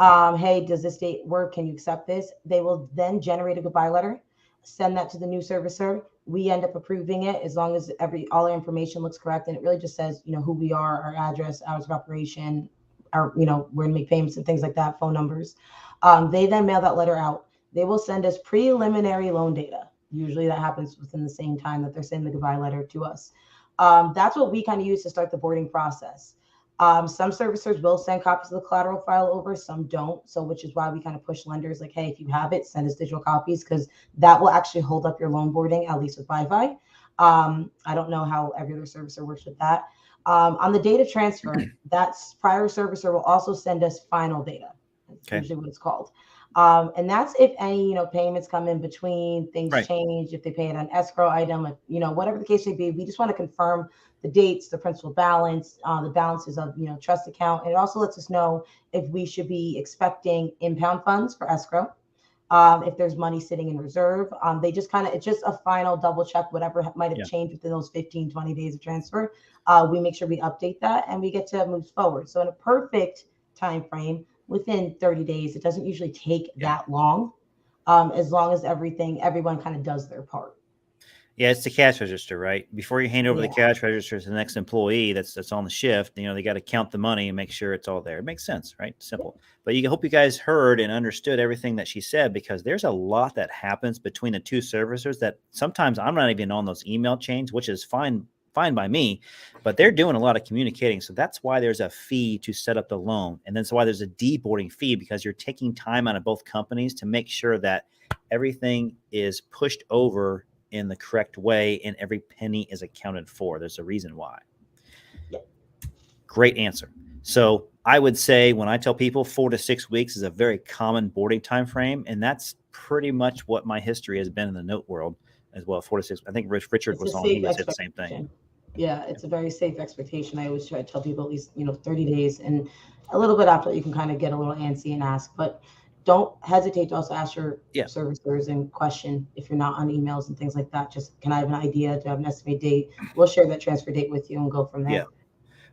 Hey, does this date work? Can you accept this? They will then generate a goodbye letter, send that to the new servicer. We end up approving it as long as all our information looks correct. And it really just says, who we are, our address, hours of operation, our, where to make payments and things like that, phone numbers. They then mail that letter out. They will send us preliminary loan data. Usually that happens within the same time that they're sending the goodbye letter to us. That's what we kind of use to start the boarding process. Some servicers will send copies of the collateral file over, some don't. So which is why we kind of push lenders like, hey, if you have it, send us digital copies, because that will actually hold up your loan boarding, at least with BIFI. I don't know how every other servicer works with that. On the date of transfer, that prior servicer will also send us final data. That's usually what it's called. And that's if any, payments come in between, things change, if they pay it on escrow item, whatever the case may be. We just want to confirm the dates, the principal balance, the balances of, trust account. And it also lets us know if we should be expecting impound funds for escrow, if there's money sitting in reserve. They just it's just a final double check, whatever might have changed within those 15, 20 days of transfer. We make sure we update that and we get to move forward. So in a perfect time frame, within 30 days, it doesn't usually take that long, as long as everyone kind of does their part. Yeah, it's the cash register, right? Before you hand over the cash register to the next employee that's on the shift, they got to count the money and make sure it's all there. It makes sense, right? Simple. But I hope you guys heard and understood everything that she said, because there's a lot that happens between the two servicers that sometimes I'm not even on those email chains, which is fine by me, but they're doing a lot of communicating. So that's why there's a fee to set up the loan. And then so why there's a deboarding fee, because you're taking time out of both companies to make sure that everything is pushed over in the correct way and every penny is accounted for. There's a reason why. Great answer. So I would say when I tell people 4 to 6 weeks is a very common boarding time frame, and that's pretty much what my history has been in the note world as well. 4 to 6. I think Richard was on. He would say the same thing. Yeah, it's a very safe expectation. I always try to tell people at least 30 days, and a little bit after you can kind of get a little antsy and ask, but don't hesitate to also ask your servicers and question if you're not on emails and things like that. Just, can I have an idea? Do I have an estimated date? We'll share that transfer date with you and go from there. Yeah.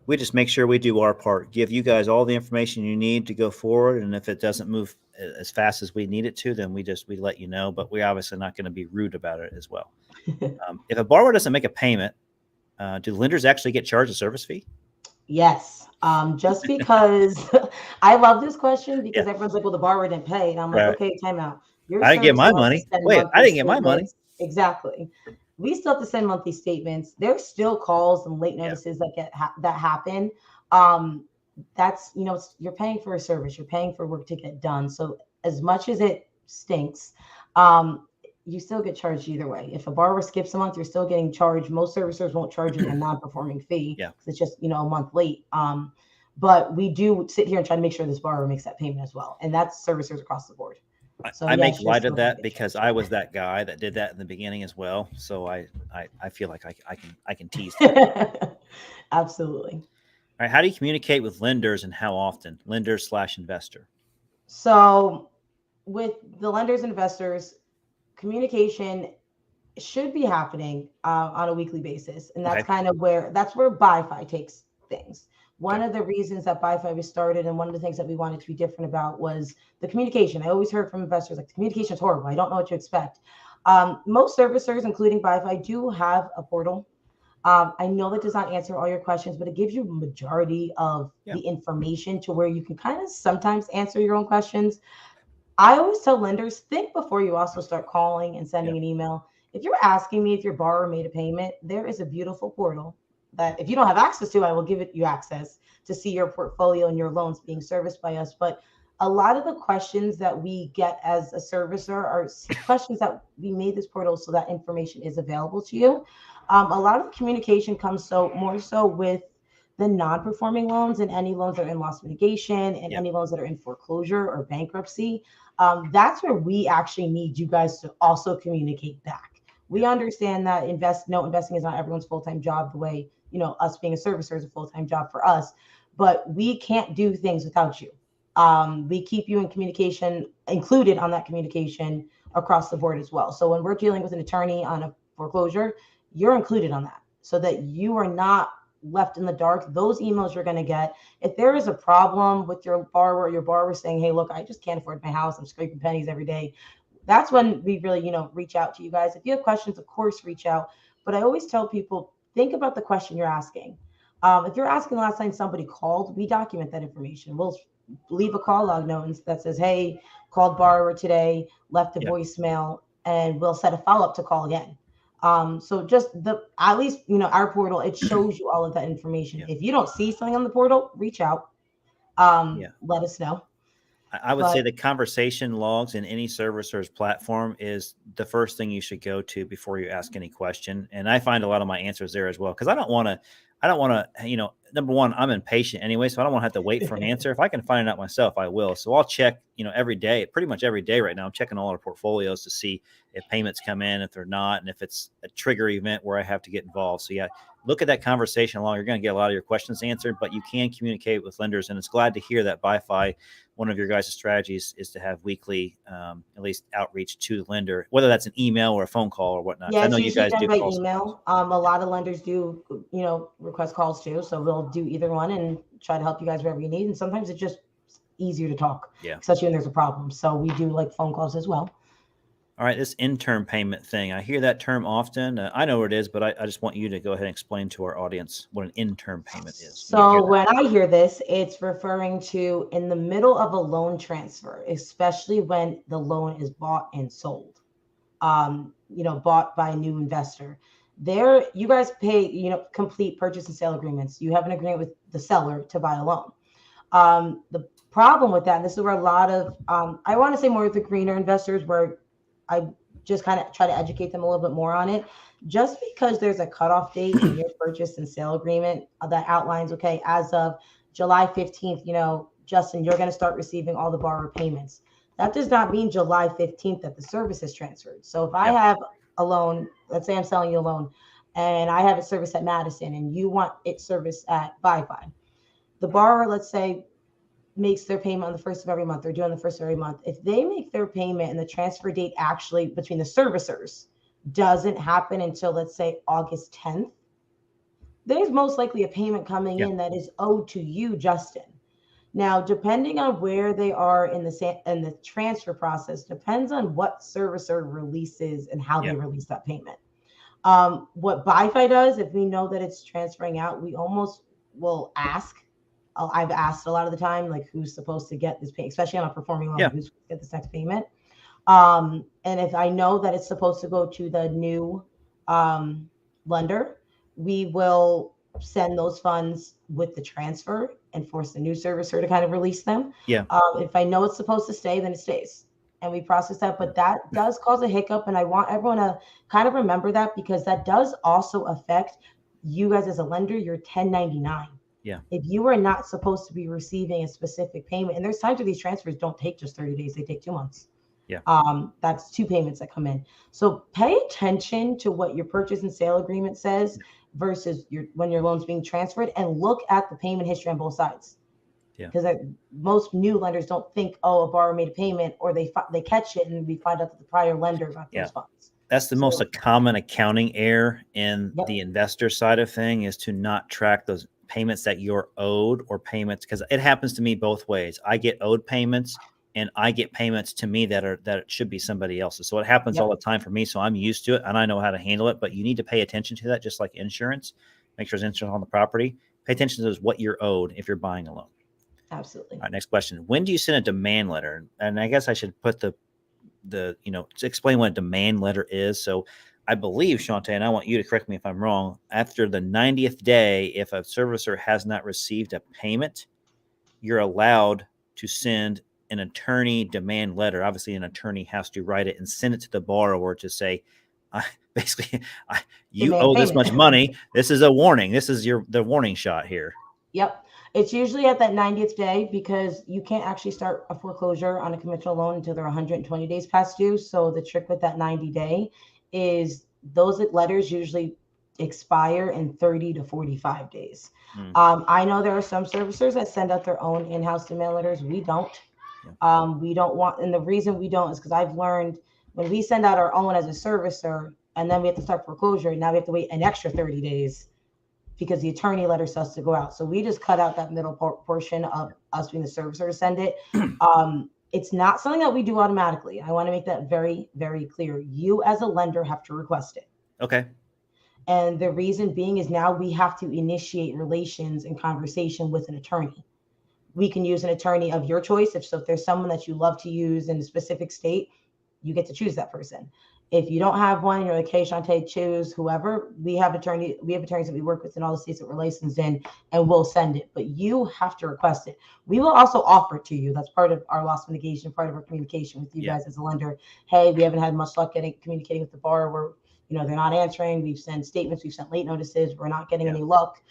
We just make sure we do our part, give you guys all the information you need to go forward. And if it doesn't move as fast as we need it to, then we let you know, but we're obviously not going to be rude about it as well. If a borrower doesn't make a payment, do lenders actually get charged a service fee? Yes. Just because I love this question, because everyone's like, well, the borrower didn't pay. And I'm like, okay, time out. I didn't get my money. Wait, I didn't get my money. Exactly. We still have to send monthly statements. There's still calls and late notices that happen. That's, you're paying for a service. You're paying for work to get done. So as much as it stinks, you still get charged either way. If a borrower skips a month, you're still getting charged. Most servicers won't charge you a non-performing fee because it's just, a month late. But we do sit here and try to make sure this borrower makes that payment as well. And that's servicers across the board. So I make light of that because I was that guy that did that in the beginning as well. So I feel like I can tease that. Absolutely. All right. How do you communicate with lenders and how often? Lenders/investor. So with the lenders and investors, communication should be happening on a weekly basis. And that's kind of where BIFI takes things. One of the reasons that BIFI was started, and one of the things that we wanted to be different about, was the communication. I always heard from investors like, communication is horrible. I don't know what to expect. Most servicers, including BIFI, do have a portal. I know that does not answer all your questions, but it gives you a majority of the information to where you can kind of sometimes answer your own questions. I always tell lenders, think before you also start calling and sending an email. If you're asking me if your borrower made a payment, there is a beautiful portal that if you don't have access to, I will give you access to see your portfolio and your loans being serviced by us. But a lot of the questions that we get as a servicer are questions that we made this portal so that information is available to you. A lot of the communication comes more so with the non-performing loans and any loans that are in loss mitigation and any loans that are in foreclosure or bankruptcy. That's where we actually need you guys to also communicate back. We understand that investing is not everyone's full-time job the way, us being a servicer is a full-time job for us, but we can't do things without you. We keep you in communication, included on that communication across the board as well. So when we're dealing with an attorney on a foreclosure, you're included on that so that you are not left in the dark. Those emails you're going to get. If there is a problem with your borrower saying, hey, look, I just can't afford my house. I'm scraping pennies every day. That's when we really, reach out to you guys. If you have questions, of course, reach out. But I always tell people, think about the question you're asking. If you're asking the last time somebody called, we document that information. We'll leave a call log note that says, hey, called borrower today, left a voicemail, and we'll set a follow-up to call again. So just at least, our portal, it shows you all of that information. If you don't see something on the portal, reach out. Let us know. I would say the conversation logs in any servicer's platform is the first thing you should go to before you ask any question. And I find a lot of my answers there as well, because I don't want to, number one, I'm impatient anyway, so I don't want to have to wait for an answer. If I can find it out myself, I will. So I'll check, every day, pretty much every day right now. I'm checking all our portfolios to see if payments come in, if they're not, and if it's a trigger event where I have to get involved. So look at that conversation log. You're going to get a lot of your questions answered, but you can communicate with lenders. And it's glad to hear that BIFI, one of your guys' strategies is to have weekly, at least outreach to the lender, whether that's an email or a phone call or whatnot. Yeah, I know you guys do by calls. email. A lot of lenders do, request calls too. So we'll do either one and try to help you guys wherever you need. And sometimes it's just easier to talk, especially when there's a problem. So we do like phone calls as well. All right, this intern payment thing, I hear that term often. I know what it is, but I just want you to go ahead and explain to our audience what an intern payment is. So when I hear this, it's referring to in the middle of a loan transfer, especially when the loan is bought and sold, bought by a new investor. There, you guys pay, complete purchase and sale agreements. You have an agreement with the seller to buy a loan. The problem with that, and this is where a lot of, I want to say more of the greener investors, where I just kind of try to educate them a little bit more on it. Just because there's a cutoff date in your purchase and sale agreement that outlines, okay, as of July 15th, Justin, you're going to start receiving all the borrower payments. That does not mean July 15th that the service is transferred. So if I have a loan, let's say I'm selling you a loan and I have it serviced at Madison and you want it serviced at BIFI, the borrower, let's say, makes their payment on the first of every month. They're doing the first of every month. If they make their payment and the transfer date actually between the servicers doesn't happen until, let's say, August 10th, there's most likely a payment coming in that is owed to you, Justin. Now, depending on where they are in the transfer process, depends on what servicer releases and how they release that payment. What BIFI does, if we know that it's transferring out, we almost will ask. I've asked a lot of the time, like, who's supposed to get this payment, especially on a performing loan, who's supposed to get this next payment. And if I know that it's supposed to go to the new lender, we will send those funds with the transfer and force the new servicer to kind of release them. If I know it's supposed to stay, then it stays. And we process that. But that does cause a hiccup. And I want everyone to kind of remember that, because that does also affect you guys as a lender, your 1099. If you are not supposed to be receiving a specific payment, and there's times where these transfers don't take just 30 days, they take 2 months. That's 2 payments that come in. So pay attention to what your purchase and sale agreement says versus when your loan's being transferred, and look at the payment history on both sides. Because most new lenders don't think, oh, a borrower made a payment, or they catch it and we find out that the prior lender got those funds. That's the most common accounting error in the investor side of thing, is to not track those payments that you're owed, or payments, because it happens to me both ways. I get owed payments and I get payments to me that it should be somebody else's. So it happens all the time for me. So I'm used to it and I know how to handle it, but you need to pay attention to that, just like insurance. Make sure there's insurance on the property. Pay attention to what you're owed if you're buying a loan. Absolutely. All right, next question. When do you send a demand letter? And I guess I should put to explain what a demand letter is. So I believe, Shantae, and I want you to correct me if I'm wrong, after the 90th day, if a servicer has not received a payment, you're allowed to send an attorney demand letter. Obviously, an attorney has to write it and send it to the borrower to say, you owe this much money. This is a warning. This is the warning shot here. Yep. It's usually at that 90th day, because you can't actually start a foreclosure on a conventional loan until they're 120 days past due. So the trick with that 90 day is those letters usually expire in 30 to 45 days. I know there are some servicers that send out their own in-house demand letters. We don't. We don't want, and the reason we don't is because I've learned when we send out our own as a servicer, and then we have to start foreclosure. And now we have to wait an extra 30 days because the attorney letter us to go out. So we just cut out that middle portion of us being the servicer to send it. It's not something that we do automatically. I want to make that very, very clear. You as a lender have to request it. Okay. And the reason being is now we have to initiate relations and conversation with an attorney. We can use an attorney of your choice. If there's someone that you love to use in a specific state, you get to choose that person. If you don't have one, you're like, hey, Shantae, choose whoever. We have attorneys that we work with in all the states that we're licensed in, and we'll send it. But you have to request it. We will also offer it to you. That's part of our loss mitigation, part of our communication with you guys as a lender. Hey, we haven't had much luck communicating with the borrower. They're not answering. We've sent statements. We've sent late notices. We're not getting any luck.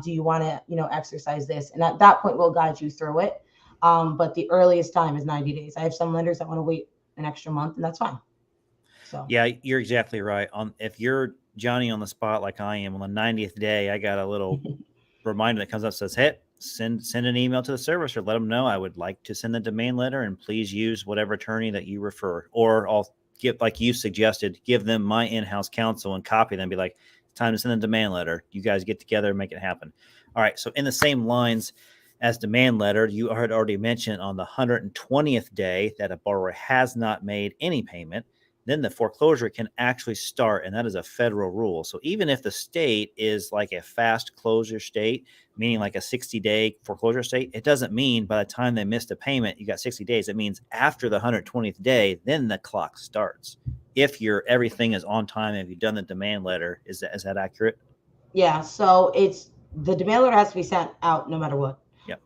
Do you want to, exercise this? And at that point, we'll guide you through it. But the earliest time is 90 days. I have some lenders that want to wait an extra month, and that's fine. So yeah, you're exactly right. If you're Johnny on the spot like I am, on the 90th day, I got a little reminder that comes up, says, hey, send an email to the servicer, let them know I would like to send the demand letter, and please use whatever attorney that you refer. Or I'll give, like you suggested, give them my in-house counsel and copy them, be like, it's time to send a demand letter. You guys get together and make it happen. All right. So in the same lines as demand letter, you had already mentioned on the 120th day that a borrower has not made any payment, then the foreclosure can actually start, and that is a federal rule. So even if the state is like a fast closure state, meaning like a 60-day foreclosure state, it doesn't mean by the time they missed a payment, you got 60 days. It means after the 120th day, then the clock starts. If everything is on time, and if you've done the demand letter, is that accurate? Yeah. So the demand letter has to be sent out no matter what. Yep.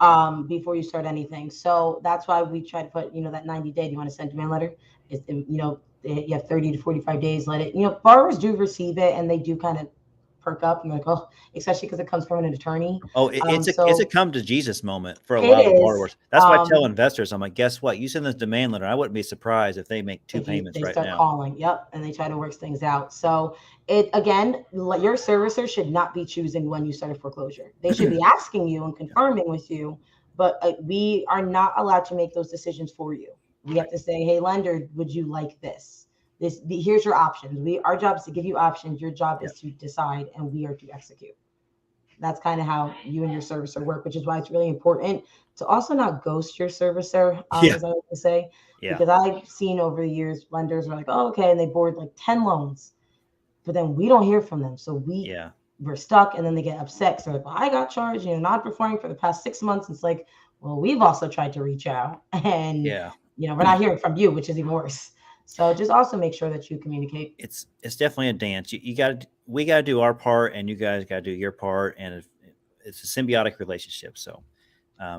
Before you start anything. So that's why we try to put, that 90 day, do you want to send demand letter? You have 30 to 45 days, let it, borrowers do receive it and they do kind of perk up. You're like, oh, especially because it comes from an attorney. Oh, it's a come to Jesus moment for a It lot of is. borrowers. That's why I tell investors, I'm like, guess what? You send this demand letter, I wouldn't be surprised if they make two payments right now. They start calling. Yep. And they try to work things out. So your servicer should not be choosing when you start a foreclosure. They should be asking you and confirming with you, but we are not allowed to make those decisions for you. We have to say, hey, lender, would you like this? Here's your options. Our job is to give you options. Your job is to decide, and we are to execute. That's kind of how you and your servicer work, which is why it's really important to also not ghost your servicer, as I like to say, because I've seen over the years, lenders are like, oh, okay, and they board like 10 loans, but then we don't hear from them. So we're stuck, and then they get upset. So like, well, I got charged, not performing for the past 6 months. It's like, well, we've also tried to reach out, and we're not hearing from you, which is even worse. So just also make sure that you communicate. It's definitely a dance. We got to do our part, and you guys got to do your part, and it's a symbiotic relationship. So,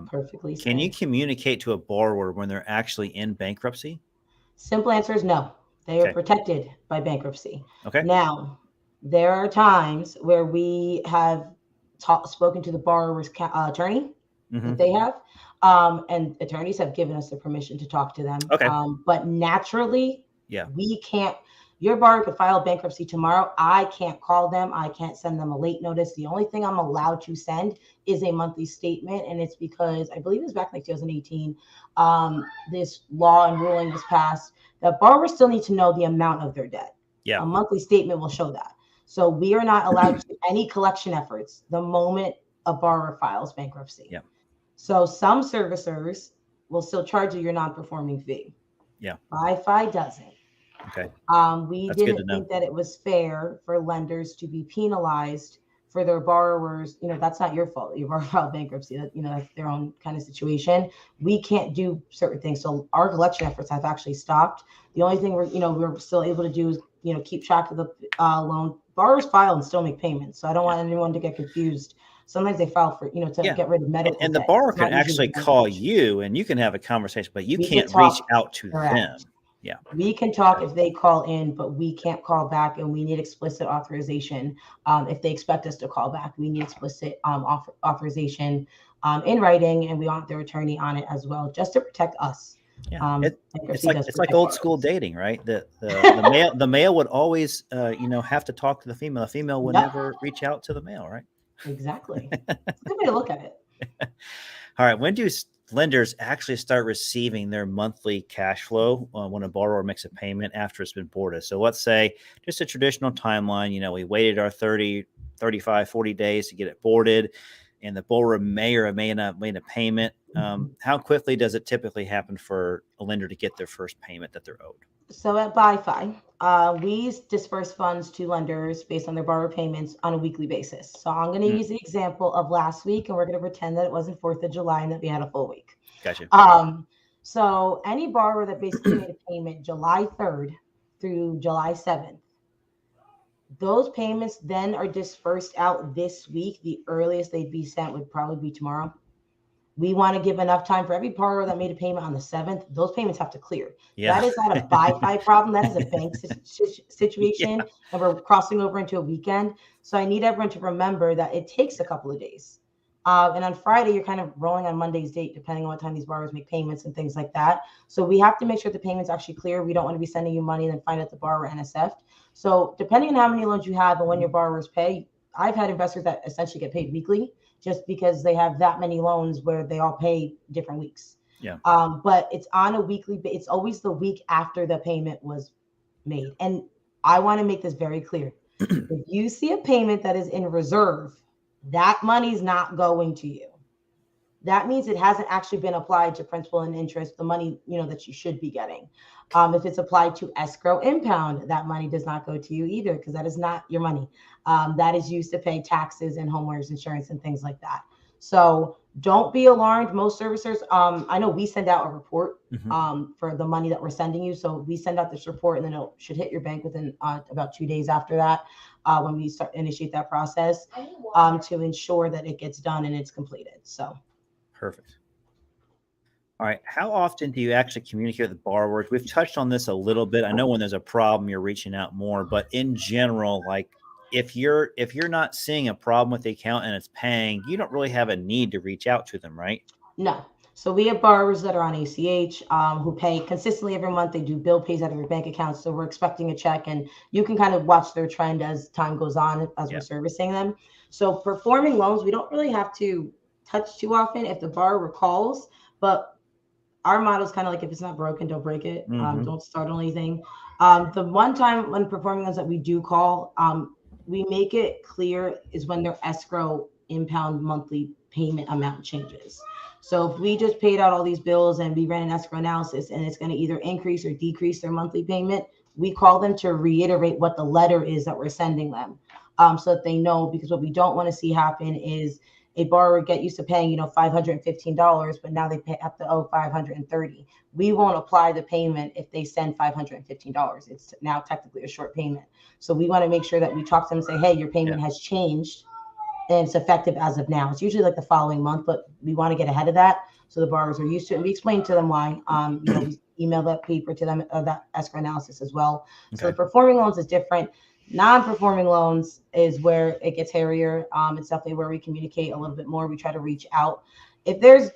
perfectly. Can you communicate to a borrower when they're actually in bankruptcy? Simple answer is no. They are protected by bankruptcy. Okay. Now, there are times where we have spoken to the borrower's attorney that they have. And attorneys have given us the permission to talk to them. Okay. But naturally, we can't. Your borrower could file bankruptcy tomorrow. I can't call them. I can't send them a late notice. The only thing I'm allowed to send is a monthly statement. And it's because I believe it was back in 2018. This law and ruling was passed that borrowers still need to know the amount of their debt. Yeah. A monthly statement will show that. So we are not allowed to do any collection efforts the moment a borrower files bankruptcy. Yeah. So some servicers will still charge you your non-performing fee. Yeah. BIFI doesn't. Okay. We That's didn't think that it was fair for lenders to be penalized for their borrowers. That's not your fault. Your borrower filed bankruptcy. That's their own kind of situation. We can't do certain things. So our collection efforts have actually stopped. The only thing we're still able to do is, keep track of the loan. Borrowers file and still make payments. So I don't want anyone to get confused. Sometimes they file for, to get rid of medical. And the debt. borrower can actually call you and you can have a conversation, but you can't reach out to them. Yeah. We can talk if they call in, but we can't call back, and we need explicit authorization. If they expect us to call back, we need explicit authorization in writing, and we want their attorney on it as well, just to protect us. Yeah. It's like old school dating, right? The male would always have to talk to the female. The female would never reach out to the male, right? Exactly. It's a good way to look at it. All right. When do lenders actually start receiving their monthly cash flow when a borrower makes a payment after it's been boarded. So let's say just a traditional timeline, we waited our 30, 35, 40 days to get it boarded, and the borrower may or may not made a payment. How quickly does it typically happen for a lender to get their first payment that they're owed? So at BIFI, we disperse funds to lenders based on their borrower payments on a weekly basis. So I'm going to use the example of last week, and we're going to pretend that it wasn't 4th of July and that we had a full week. Gotcha. So any borrower that basically made a payment July 3rd through July 7th, those payments then are dispersed out this week. The earliest they'd be sent would probably be tomorrow. We want to give enough time for every borrower that made a payment on the 7th. Those payments have to clear. Yeah. That is not a BIFI problem. That is a bank situation. Yeah. And we're crossing over into a weekend. So I need everyone to remember that it takes a couple of days. And on Friday, you're kind of rolling on Monday's date, depending on what time these borrowers make payments and things like that. So we have to make sure the payment's actually clear. We don't want to be sending you money and then find out the borrower NSF'd. So depending on how many loans you have and when your borrowers pay, I've had investors that essentially get paid weekly, just because they have that many loans where they all pay different weeks. Yeah. But it's on a weekly, it's always the week after the payment was made. And I want to make this very clear. If you see a payment that is in reserve, that money's not going to you. That means it hasn't actually been applied to principal and interest, the money, that you should be getting. If it's applied to escrow impound, that money does not go to you either, because that is not your money. That is used to pay taxes and homeowners insurance and things like that. So don't be alarmed. Most servicers, I know we send out a report for the money that we're sending you. So we send out this report, and then it should hit your bank within about 2 days after that, when we initiate that process, to ensure that it gets done and it's completed. So. Perfect. All right. How often do you actually communicate with the borrowers? We've touched on this a little bit. I know when there's a problem, you're reaching out more, but in general, like if you're not seeing a problem with the account and it's paying, you don't really have a need to reach out to them, right? No. So we have borrowers that are on ACH who pay consistently every month. They do bill pays out of their bank accounts. So we're expecting a check, and you can kind of watch their trend as time goes on, as we're servicing them. So performing loans, we don't really have to touch too often if the borrower calls, but our model is kind of like, if it's not broken, don't break it. Don't start on anything. The one time when performing loans that we do call, we make it clear is when their escrow impound monthly payment amount changes. So if we just paid out all these bills and we ran an escrow analysis and it's going to either increase or decrease their monthly payment, we call them to reiterate what the letter is that we're sending them, so that they know, because what we don't want to see happen is a borrower get used to paying, $515, but now they have to owe $530. We won't apply the payment if they send $515. It's now technically a short payment. So we want to make sure that we talk to them and say, hey, your payment has changed and it's effective as of now. It's usually like the following month, but we want to get ahead of that so the borrowers are used to it. And we explain to them why. We email that paper to them, that escrow analysis as well. Okay. So the performing loans is different. Non-performing loans is where it gets hairier. It's definitely where we communicate a little bit more. We try to reach out. If there's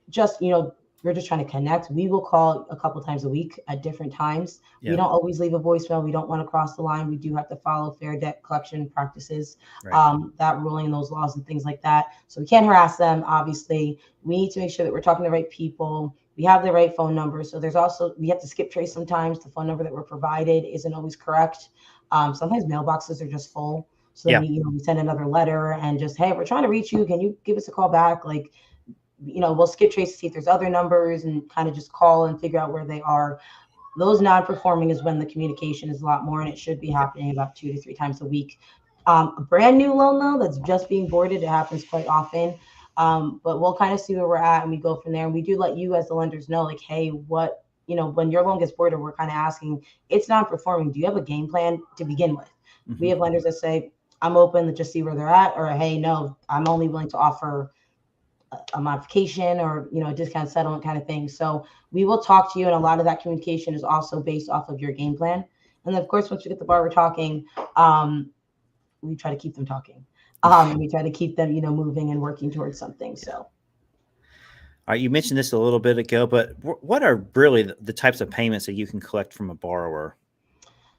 just, we're just trying to connect, we will call a couple times a week at different times. Yeah. We don't always leave a voicemail. We don't want to cross the line. We do have to follow fair debt collection practices, that ruling, those laws and things like that. So we can't harass them. Obviously, we need to make sure that we're talking to the right people. We have the right phone number. So there's also, we have to skip trace sometimes. The phone number that we're provided isn't always correct. Sometimes mailboxes are just full. So then we send another letter and just, hey, we're trying to reach you. Can you give us a call back? Like, we'll skip trace to see if there's other numbers and kind of just call and figure out where they are. Those non-performing is when the communication is a lot more, and it should be happening about 2 to 3 times a week. A brand new loan, though, that's just being boarded, it happens quite often. But we'll kind of see where we're at, and we go from there. And we do let you as the lenders know, like, hey, what, when your loan gets boarded, we're kind of asking, it's non-performing. Do you have a game plan to begin with? We have lenders that say, I'm open to just see where they're at, or, hey, no, I'm only willing to offer a modification or, a discount settlement kind of thing. So we will talk to you. And a lot of that communication is also based off of your game plan. And then, of course, once we get the borrower talking, we try to keep them talking. We try to keep them, moving and working towards something. So. All right, you mentioned this a little bit ago, but what are really the types of payments that you can collect from a borrower?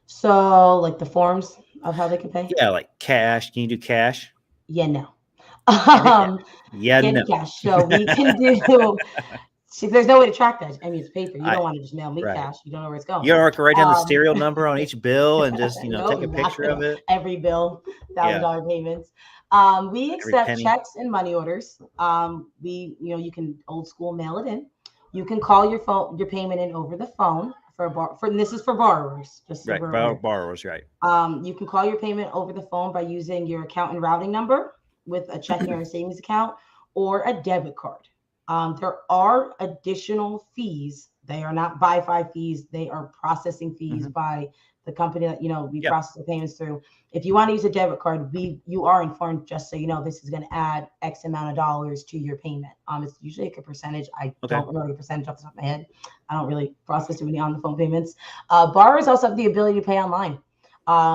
So like the forms of how they can pay? Yeah, like cash. Can you do cash? Yeah, no. No. Cash. So we can do See, there's no way to track that. I mean, it's paper. You I don't want to just mail me right. cash. You don't know where it's going. You don't write down the Um, serial number on each bill and just no, take a not picture of it. every bill, Yeah, $1,000 payments. We every accept penny. checks and money orders. You can old school mail it in. You can call your payment in over the phone and this is for borrowers, just so Right, we're aware. borrowers. Right. You can call your payment over the phone by using your account and routing number with a checking or a savings account or a debit card. There are additional fees. They are not BIFI fees. They are processing fees by the company that we Yep. process the payments through. If you want to use a debit card, you are informed, just so you know, this is going to add X amount of dollars to your payment. It's usually like a percentage. I don't remember the percentage off the top of my head. I don't really process too many on the phone payments. Borrowers also have the ability to pay online,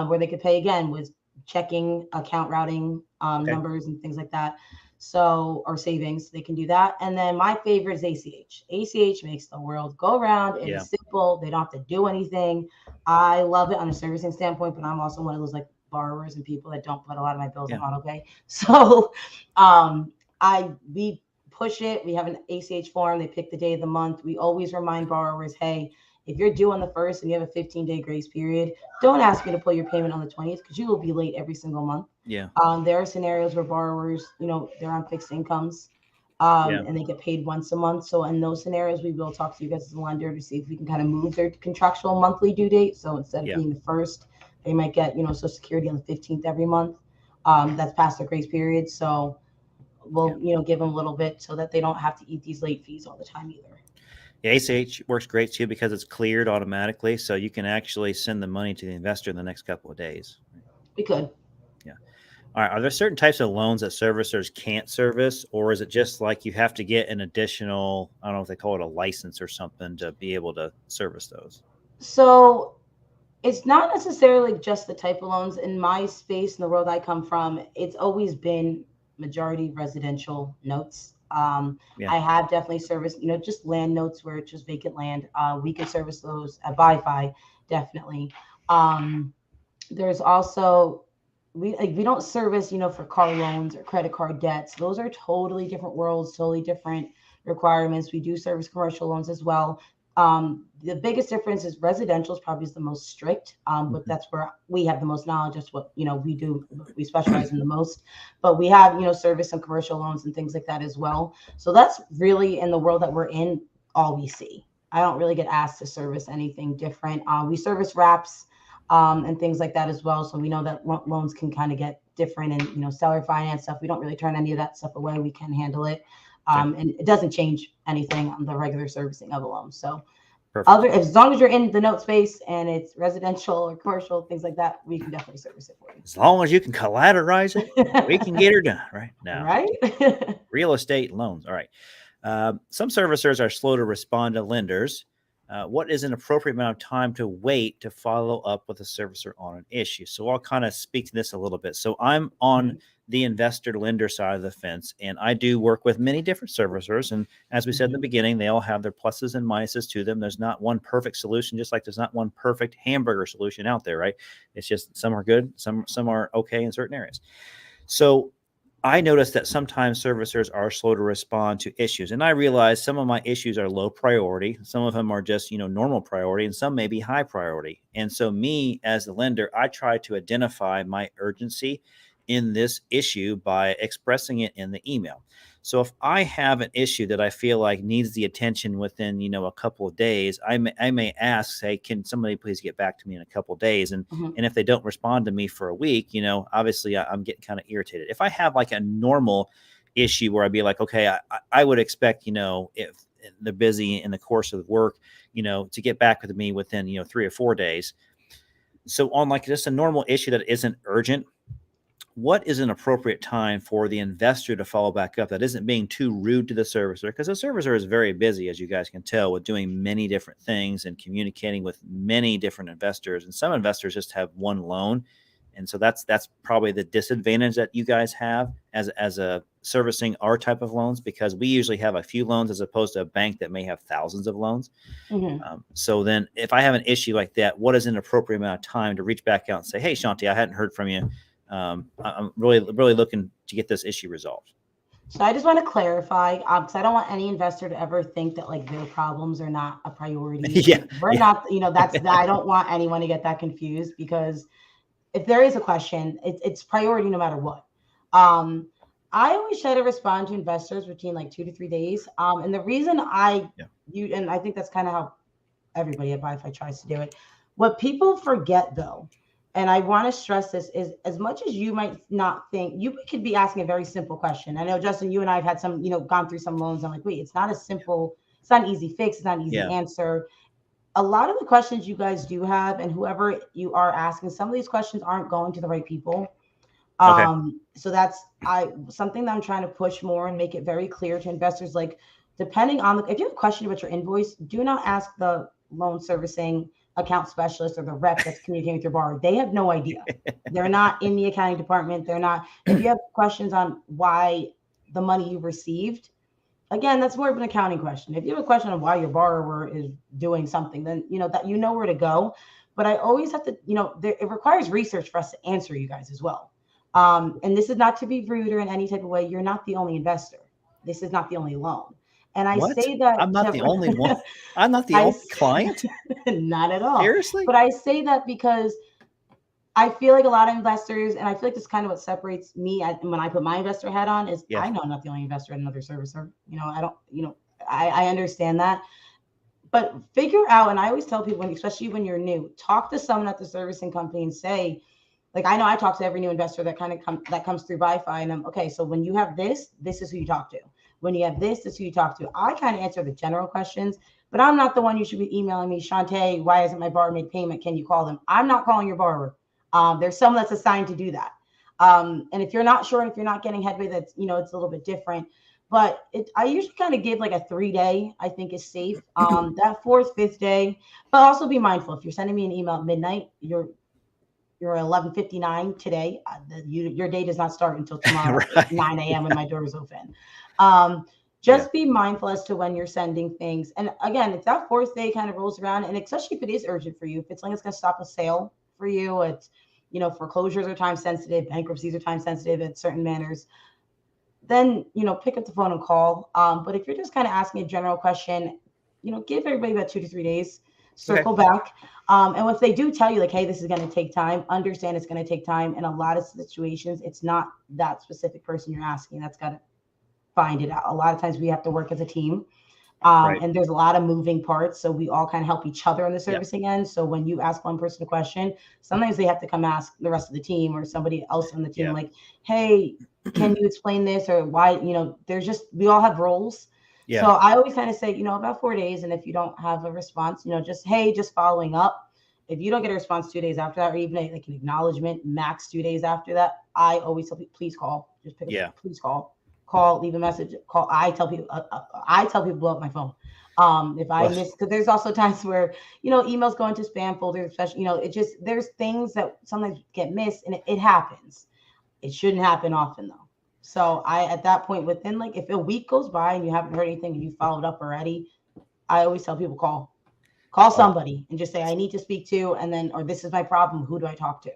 where they could pay again with checking, account routing numbers and things like that. So, or savings, they can do that. And then my favorite is ACH. ACH makes the world go round. It is simple. They don't have to do anything. I love it on a servicing standpoint, but I'm also one of those like borrowers and people that don't put a lot of my bills on auto pay. So we push it. We have an ACH form. They pick the day of the month. We always remind borrowers, hey, if you're due on the 1st and you have a 15-day grace period, don't ask me to pull your payment on the 20th because you will be late every single month. Yeah. There are scenarios where borrowers, they're on fixed incomes and they get paid once a month. So in those scenarios, we will talk to you guys as a lender to see if we can kind of move their contractual monthly due date. So instead of being the 1st, they might get, Social Security on the 15th every month. That's past their grace period. So we'll, give them a little bit so that they don't have to eat these late fees all the time either. Yeah, ACH works great too because it's cleared automatically, so you can actually send the money to the investor in the next couple of days. We could. Yeah. All right. Are there certain types of loans that servicers can't service, or is it just like you have to get an additional, I don't know if they call it a license or something, to be able to service those? So it's not necessarily just the type of loans. In my space, in the world I come from, it's always been majority residential notes. I have definitely serviced, just land notes where it's just vacant land. We could service those at BIFI, definitely. There's also, we don't service, for car loans or credit card debts. Those are totally different worlds, totally different requirements. We do service commercial loans as well. The biggest difference is residential is probably the most strict, but that's where we have the most knowledge. That's what, we do. We specialize in the most, but we have, service and commercial loans and things like that as well. So that's really, in the world that we're in, all we see. I don't really get asked to service anything different. We service wraps and things like that as well. So we know that loans can kind of get different, and, seller finance stuff. We don't really turn any of that stuff away. We can handle it. And it doesn't change anything on the regular servicing of a loan. So as long as you're in the note space and it's residential or commercial, things like that, we can definitely service it for you. As long as you can collateralize it, we can get her done right now. Right. Real estate loans. All right. Some servicers are slow to respond to lenders. What is an appropriate amount of time to wait to follow up with a servicer on an issue? So I'll kind of speak to this a little bit. So I'm on the investor lender side of the fence, and I do work with many different servicers. And as we said in the beginning, they all have their pluses and minuses to them. There's not one perfect solution, just like there's not one perfect hamburger solution out there, right? It's just some are good, some are okay in certain areas. So I noticed that sometimes servicers are slow to respond to issues. And I realize some of my issues are low priority. Some of them are just, normal priority, and some may be high priority. And so me as the lender, I try to identify my urgency in this issue by expressing it in the email. So if I have an issue that I feel like needs the attention within, a couple of days, I may ask, say, can somebody please get back to me in a couple of days? And if they don't respond to me for a week, obviously I'm getting kind of irritated. If I have like a normal issue where I'd be like, okay, I would expect, if they're busy in the course of the work, to get back with me within, 3 or 4 days. So on like just a normal issue that isn't urgent, what is an appropriate time for the investor to follow back up that isn't being too rude to the servicer? Because the servicer is very busy, as you guys can tell, with doing many different things and communicating with many different investors. And some investors just have one loan. And so that's probably the disadvantage that you guys have as a servicing our type of loans, because we usually have a few loans as opposed to a bank that may have thousands of loans. So then if I have an issue like that, what is an appropriate amount of time to reach back out and say, hey, Shantae, I hadn't heard from you. I'm really looking to get this issue resolved. So I just want to clarify, because I don't want any investor to ever think that like their problems are not a priority. Yeah, We're not, I don't want anyone to get that confused, because if there is a question, it's priority no matter what. I always try to respond to investors between like 2 to 3 days. And the reason and I think that's kind of how everybody at BIFI tries to do it. What people forget though, and I want to stress this, is as much as you might not think, you could be asking a very simple question. I know, Justin, you and I have had some, gone through some loans. I'm like, wait, it's not a simple, it's not an easy fix, it's not an easy answer. A lot of the questions you guys do have, and whoever you are asking, some of these questions aren't going to the right people. So that's something that I'm trying to push more and make it very clear to investors. Like, depending on if you have a question about your invoice, do not ask the loan servicing account specialist or the rep that's communicating with your borrower. They have no idea. They're not in the accounting department. They're not. If you have questions on why the money you received, again, that's more of an accounting question. If you have a question on why your borrower is doing something, then that where to go. But I always have to, it requires research for us to answer you guys as well. And this is not to be rude or in any type of way. You're not the only investor. This is not the only loan. And I say that I'm not the only one. I'm not the only client. Not at all. Seriously? But I say that because I feel like a lot of investors, and I feel like this is kind of what separates me when I put my investor hat on, is I know I'm not the only investor at another servicer. I don't, I understand that. But figure out, and I always tell people, especially when you're new, talk to someone at the servicing company and say, like, I know I talk to every new investor that comes through BIFI, and I'm okay. So when you have this is who you talk to. When you have this is who you talk to. I kind of answer the general questions, but I'm not the one you should be emailing me, Shantae, why hasn't my borrower made payment? Can you call them? I'm not calling your borrower. There's someone that's assigned to do that. And if you're not sure, and if you're not getting headway, that's, it's a little bit different. But I usually kind of give like a 3-day, I think is safe. That 4th, 5th day, but also be mindful. If you're sending me an email at midnight, you're 11:59 today. Your day does not start until tomorrow at 9 a.m. when my door is open. Just be mindful as to when you're sending things. And again, if that 4th day kind of rolls around, and especially if it is urgent for you, if it's something that's going to stop a sale for you, it's, foreclosures are time sensitive, bankruptcies are time sensitive in certain manners, then, pick up the phone and call. But if you're just kind of asking a general question, give everybody about 2 to 3 days, circle back. And if they do tell you like, hey, this is going to take time, understand it's going to take time. In a lot of situations, it's not that specific person you're asking that's got to find it out. A lot of times we have to work as a team. And there's a lot of moving parts. So we all kind of help each other on the servicing end. So when you ask one person a question, sometimes they have to come ask the rest of the team or somebody else on the team, like, hey, can you explain this, or why, we all have roles. So I always kind of say, about 4 days. And if you don't have a response, just following up. If you don't get a response 2 days after that, or even like an acknowledgement, max 2 days after that, I always tell people, please call, just pick up, please call, leave a message, call. I tell people blow up my phone. If I miss, because there's also times where, emails go into spam folders, especially, there's things that sometimes get missed, and it happens. It shouldn't happen often though. So at that point, within like, if a week goes by and you haven't heard anything and you followed up already, I always tell people call somebody and just say, I need to speak to, and then, or this is my problem. Who do I talk to?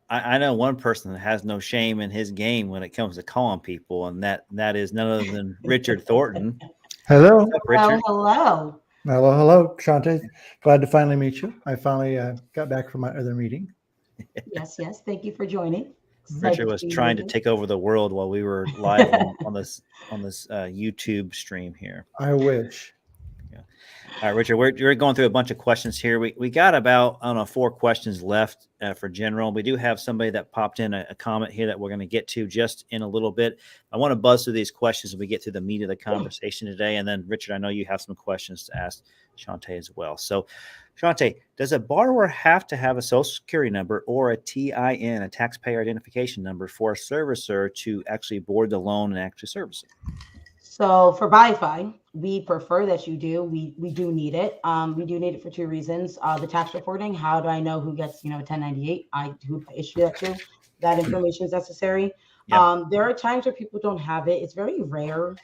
I know one person that has no shame in his game when it comes to calling people, and that is none other than Richard Thornton. Hello. What's up, Richard? Hello. Hello, Shante. Glad to finally meet you. I finally got back from my other meeting. Yes. Thank you for joining. Richard was trying to take over the world while we were live on this YouTube stream here. I wish. All right, Richard, we're going through a bunch of questions here. We got about, 4 questions left for general. We do have somebody that popped in a comment here that we're going to get to just in a little bit. I want to buzz through these questions as we get to the meat of the conversation today. And then, Richard, I know you have some questions to ask Shantae as well. So, Shantae, does a borrower have to have a Social Security number or a TIN, a taxpayer identification number, for a servicer to actually board the loan and actually service it? So for BIFI, we prefer that you do. We do need it. We do need it for 2 reasons. The tax reporting. How do I know who gets, a 1098? Who issue that to? That information is necessary. Yep. There are times where people don't have it. It's very rare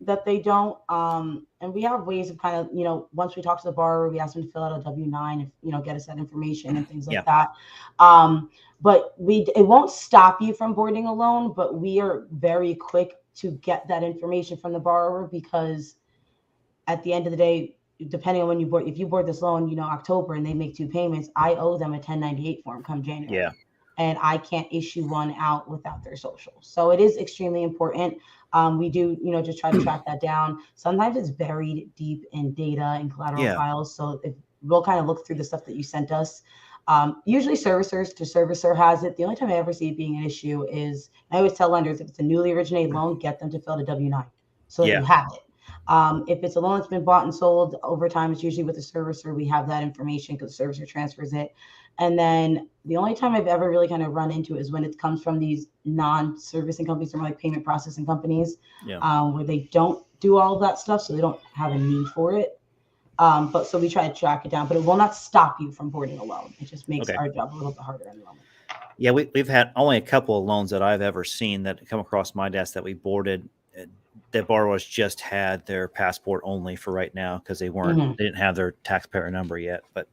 that they don't. And we have ways of kind of, once we talk to the borrower, we ask them to fill out a W-9, if, get us that information and things like that. But it won't stop you from boarding a loan, but we are very quick to get that information from the borrower, because at the end of the day, depending on when you board, if you board this loan, October, and they make 2 payments, I owe them a 1098 form come January. Yeah. And I can't issue one out without their social. So it is extremely important. We do, just try to track that down. Sometimes it's buried deep in data and collateral files. So we'll kind of look through the stuff that you sent us. Usually servicers to servicer has it. The only time I ever see it being an issue is, I always tell lenders, if it's a newly originated loan, get them to fill out a W-9 so that you have it. If it's a loan that's been bought and sold over time, it's usually with the servicer. We have that information because the servicer transfers it. And then the only time I've ever really kind of run into it is when it comes from these non-servicing companies, or like payment processing companies, where they don't do all of that stuff, so they don't have a need for it. But so we try to track it down, but it will not stop you from boarding a loan. It just makes our job a little bit harder in the moment. Yeah, we've had only a couple of loans that I've ever seen that come across my desk that we boarded. The borrowers just had their passport only for right now because they didn't have their taxpayer number yet. But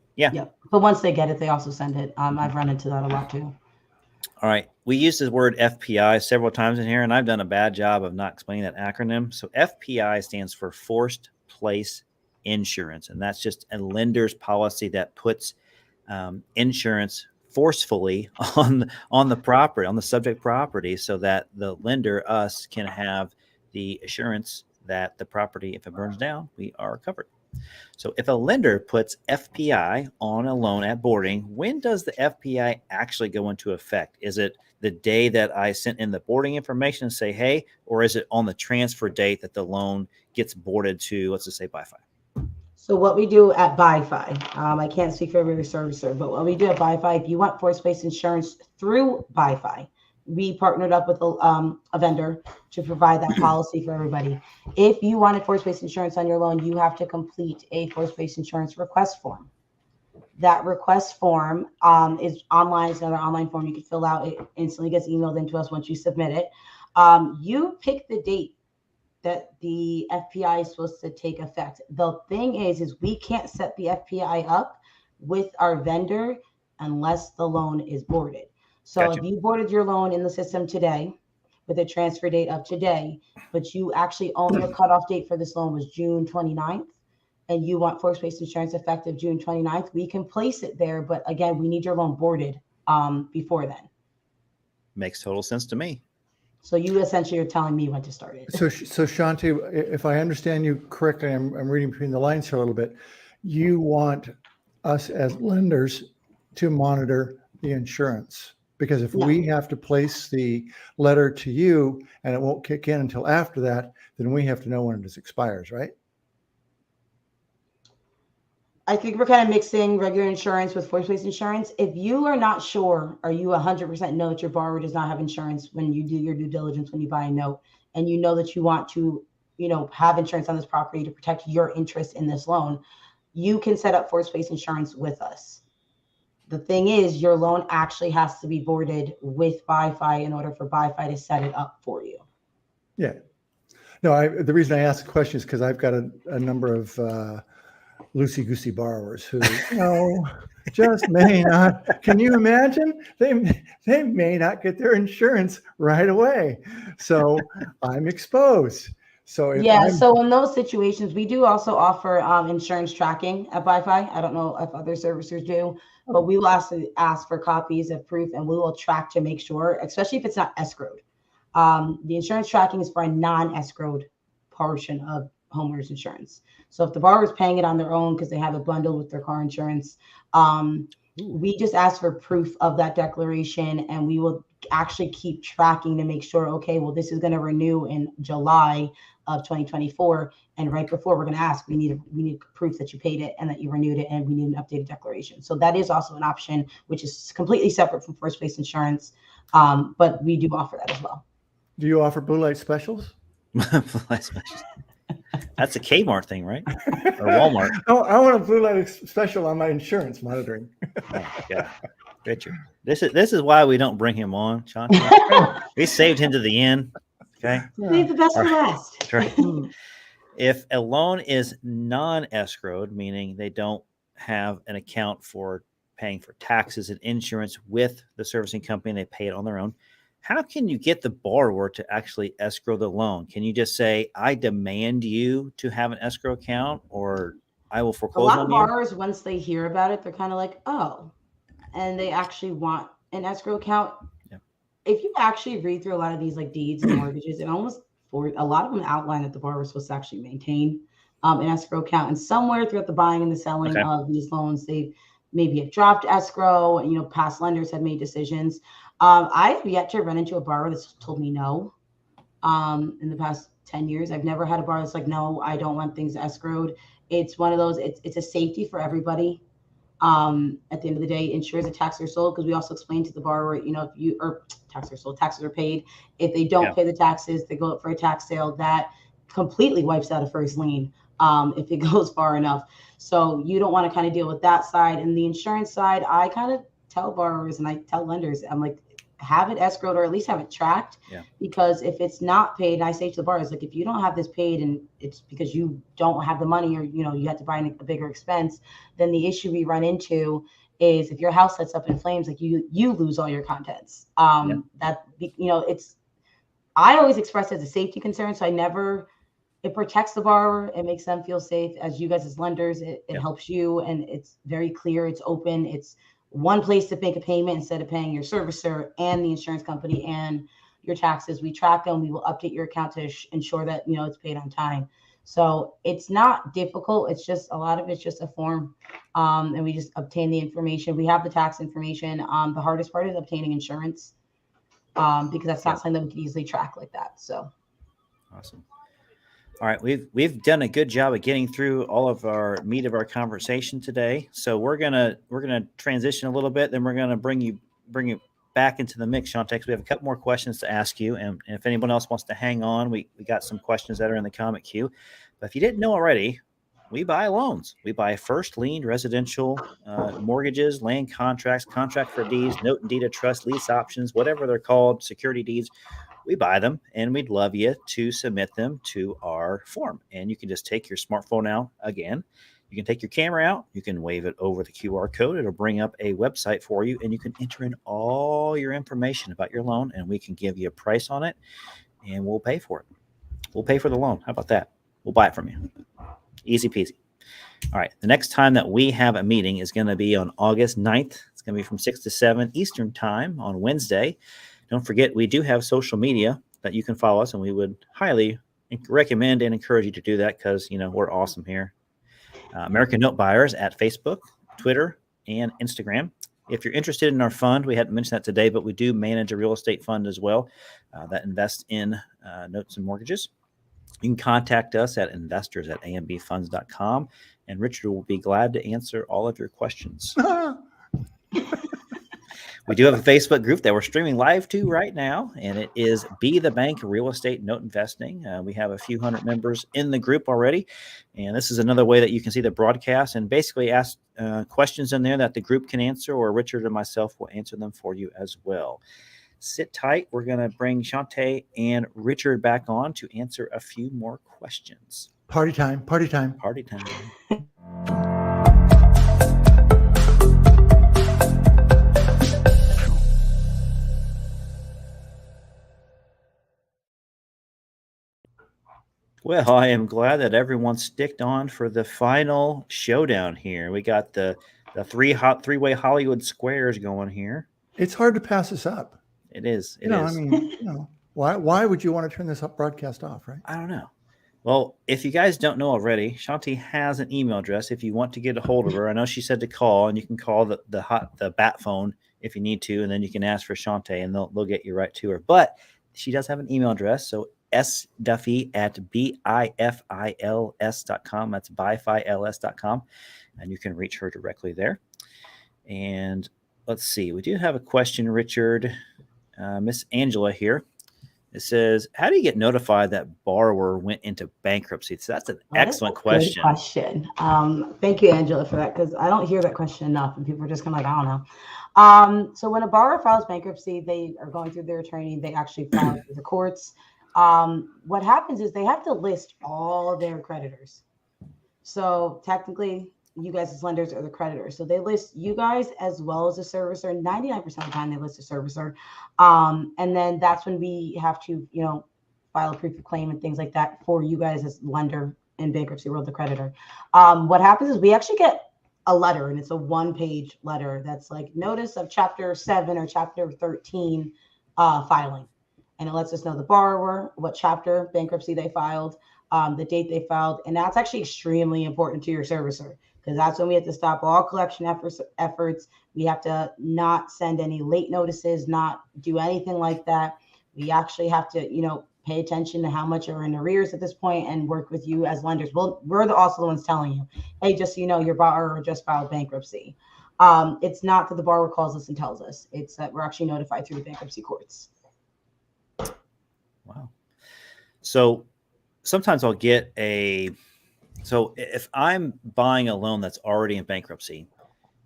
but once they get it, they also send it. I've run into that a lot too. All right. We used the word FPI several times in here, and I've done a bad job of not explaining that acronym. So FPI stands for Forced Place Insurance, and that's just a lender's policy that puts insurance forcefully on the property, on the subject property, so that the lender, us, can have the assurance that the property, if it burns down, we are covered. So if a lender puts FPI on a loan at boarding, when does the FPI actually go into effect? Is it the day that I sent in the boarding information and say, hey, or is it on the transfer date that the loan gets boarded to, let's just say, BIFI? So what we do at BIFI, I can't speak for every servicer, but what we do at BIFI, if you want force-based insurance through BIFI, we partnered up with a vendor to provide that policy for everybody. If you wanted force-based insurance on your loan, you have to complete a force-based insurance request form. That request form is online. It's another online form you can fill out. It instantly gets emailed into us once you submit it. You pick the date that the FPI is supposed to take effect. The thing is we can't set the FPI up with our vendor unless the loan is boarded. So if you boarded your loan in the system today with a transfer date of today, but you actually own your cutoff date for this loan was June 29th, and you want force-based insurance effective June 29th, we can place it there. But again, we need your loan boarded before then. Makes total sense to me. So you essentially are telling me when to start it. So Shantae, if I understand you correctly, I'm reading between the lines here a little bit. You want us as lenders to monitor the insurance, because if we have to place the letter to you and it won't kick in until after that, then we have to know when it expires, right? I think we're kind of mixing regular insurance with force-based insurance. If you are not sure, or you 100% know that your borrower does not have insurance when you do your due diligence, when you buy a note, and you know that you want to, have insurance on this property to protect your interest in this loan, you can set up force-based insurance with us. The thing is, your loan actually has to be boarded with BIFI in order for BIFI to set it up for you. Yeah. No, the reason I ask the question is because I've got a number of loosey-goosey borrowers who, just may not. Can you imagine? They may not get their insurance right away. So I'm exposed. So so in those situations, we do also offer insurance tracking at BIFI. I don't know if other servicers do, but we will ask for copies of proof, and we will track to make sure, especially if it's not escrowed. The insurance tracking is for a non-escrowed portion of homeowners insurance. So if the borrower is paying it on their own because they have it bundled with their car insurance, we just ask for proof of that declaration, and we will actually keep tracking to make sure, okay, well, this is going to renew in July of 2024, and right before, we're going to ask, we need proof that you paid it and that you renewed it, and we need an updated declaration. So that is also an option, which is completely separate from force-based insurance, but we do offer that as well. Do you offer blue light specials? That's a Kmart thing, right? Or Walmart. Oh, I want a blue light special on my insurance monitoring. Oh, yeah. Richard, this is why we don't bring him on, Shantae. We saved him to the end. Okay. Save the best for last. That's right. If a loan is non-escrowed, meaning they don't have an account for paying for taxes and insurance with the servicing company, they pay it on their own, how can you get the borrower to actually escrow the loan? Can you just say, I demand you to have an escrow account, or I will A foreclose lot on of you? borrowers, once they hear about it, they're kind of like, oh, and they actually want an escrow account. Yeah. If you actually read through a lot of these like deeds and mortgages, and almost for a lot of them outline that the borrower is supposed to actually maintain an escrow account, and somewhere throughout the buying and the selling Okay. of these loans, they maybe have dropped escrow. You know, past lenders have made decisions. I've yet to run into a borrower that's told me no. In the past 10 years, I've never had a borrower that's like, no, I don't want things escrowed. It's one of those. It's a safety for everybody. At the end of the day, ensures that taxes are sold, because we also explain to the borrower, you know, if you or taxes are sold, taxes are paid. If they don't pay the taxes, they go up for a tax sale. That completely wipes out a first lien if it goes far enough. So you don't want to kind of deal with that side. And the insurance side, I kind of tell borrowers and I tell lenders, I'm like, have it escrowed or at least have it tracked. Yeah. Because if it's not paid, I say to the borrowers, like, if you don't have this paid and it's because you don't have the money, or, you know, you have to buy a bigger expense, then the issue we run into is if your house sets up in flames, like you lose all your contents. That, you know, I always express it as a safety concern. So it protects the borrower. It makes them feel safe. As you guys as lenders, it helps you, and it's very clear. It's open. It's one place to make a payment instead of paying your servicer and the insurance company and your taxes. We track them. We will update your account to ensure that, you know, it's paid on time. So it's not difficult. It's just a lot of it's just a form, and we just obtain the information. We have the tax information. The hardest part is obtaining insurance, because that's not something that we can easily track like that. So awesome. All right, we've done a good job of getting through all of our meat of our conversation today. So we're gonna transition a little bit, then we're gonna bring you back into the mix, Shantae, because we have a couple more questions to ask you. And if anyone else wants to hang on, we got some questions that are in the comment queue. But if you didn't know already, we buy loans. We buy first lien residential mortgages, land contracts, contract for deeds, note and deed of trust, lease options, whatever they're called, security deeds. We buy them, and we'd love you to submit them to our form. And you can just take your smartphone out again. You can take your camera out. You can wave it over the QR code. It'll bring up a website for you, and you can enter in all your information about your loan, and we can give you a price on it, and we'll pay for it. We'll pay for the loan. How about that? We'll buy it from you. Easy peasy. All right. The next time that we have a meeting is going to be on August 9th. It's going to be from 6 to 7 Eastern time on Wednesday. Don't forget, we do have social media that you can follow us, and we would highly recommend and encourage you to do that, because, you know, we're awesome here. American Note Buyers at Facebook, Twitter, and Instagram. If you're interested in our fund, we hadn't mentioned that today, but we do manage a real estate fund as well that invests in notes and mortgages. You can contact us at investors@ambfunds.com, and Richard will be glad to answer all of your questions. We do have a Facebook group that we're streaming live to right now, and it is Be the Bank Real Estate Note Investing. We have a few hundred members in the group already, and this is another way that you can see the broadcast and basically ask questions in there that the group can answer, or Richard and myself will answer them for you as well. Sit tight. We're going to bring Shantae and Richard back on to answer a few more questions. Party time, party time. Party time. Well, I am glad that everyone sticked on for the final showdown here. We got the three-way Hollywood squares going here. It's hard to pass this up. It is. It I is. mean, why would you want to turn this broadcast off, right? I don't know. Well, if you guys don't know already, Shantae has an email address if you want to get a hold of her. I know she said to call, and you can call the bat phone if you need to, and then you can ask for Shantae, and they'll get you right to her. But she does have an email address, so sduffy@bifils.com. That's bifils.com, and you can reach her directly there. And let's see, we do have a question, Richard. Miss Angela here. It says, how do you get notified that borrower went into bankruptcy? So that's an excellent question. Good question. Thank you, Angela, for that, because I don't hear that question enough, and people are just kind of like, I don't know. So when a borrower files bankruptcy, they are going through their attorney. They actually file through the courts. What happens is they have to list all their creditors. So technically, you guys as lenders are the creditors. So they list you guys as well as a servicer. 99% of the time they list a servicer. And then that's when we have to, file a proof of claim and things like that for you guys as lender in bankruptcy world, the creditor. What happens is we actually get a letter, and it's a 1-page letter that's like notice of chapter 7 or chapter 13 filing. And it lets us know the borrower, what chapter bankruptcy they filed, the date they filed. And that's actually extremely important to your servicer, because that's when we have to stop all collection efforts. We have to not send any late notices, not do anything like that. We actually have to, pay attention to how much are in arrears at this point and work with you as lenders. Well, we're also the ones telling you, hey, just so you know, your borrower just filed bankruptcy. It's not that the borrower calls us and tells us. It's that we're actually notified through the bankruptcy courts. Wow. So sometimes I'll get so if I'm buying a loan that's already in bankruptcy,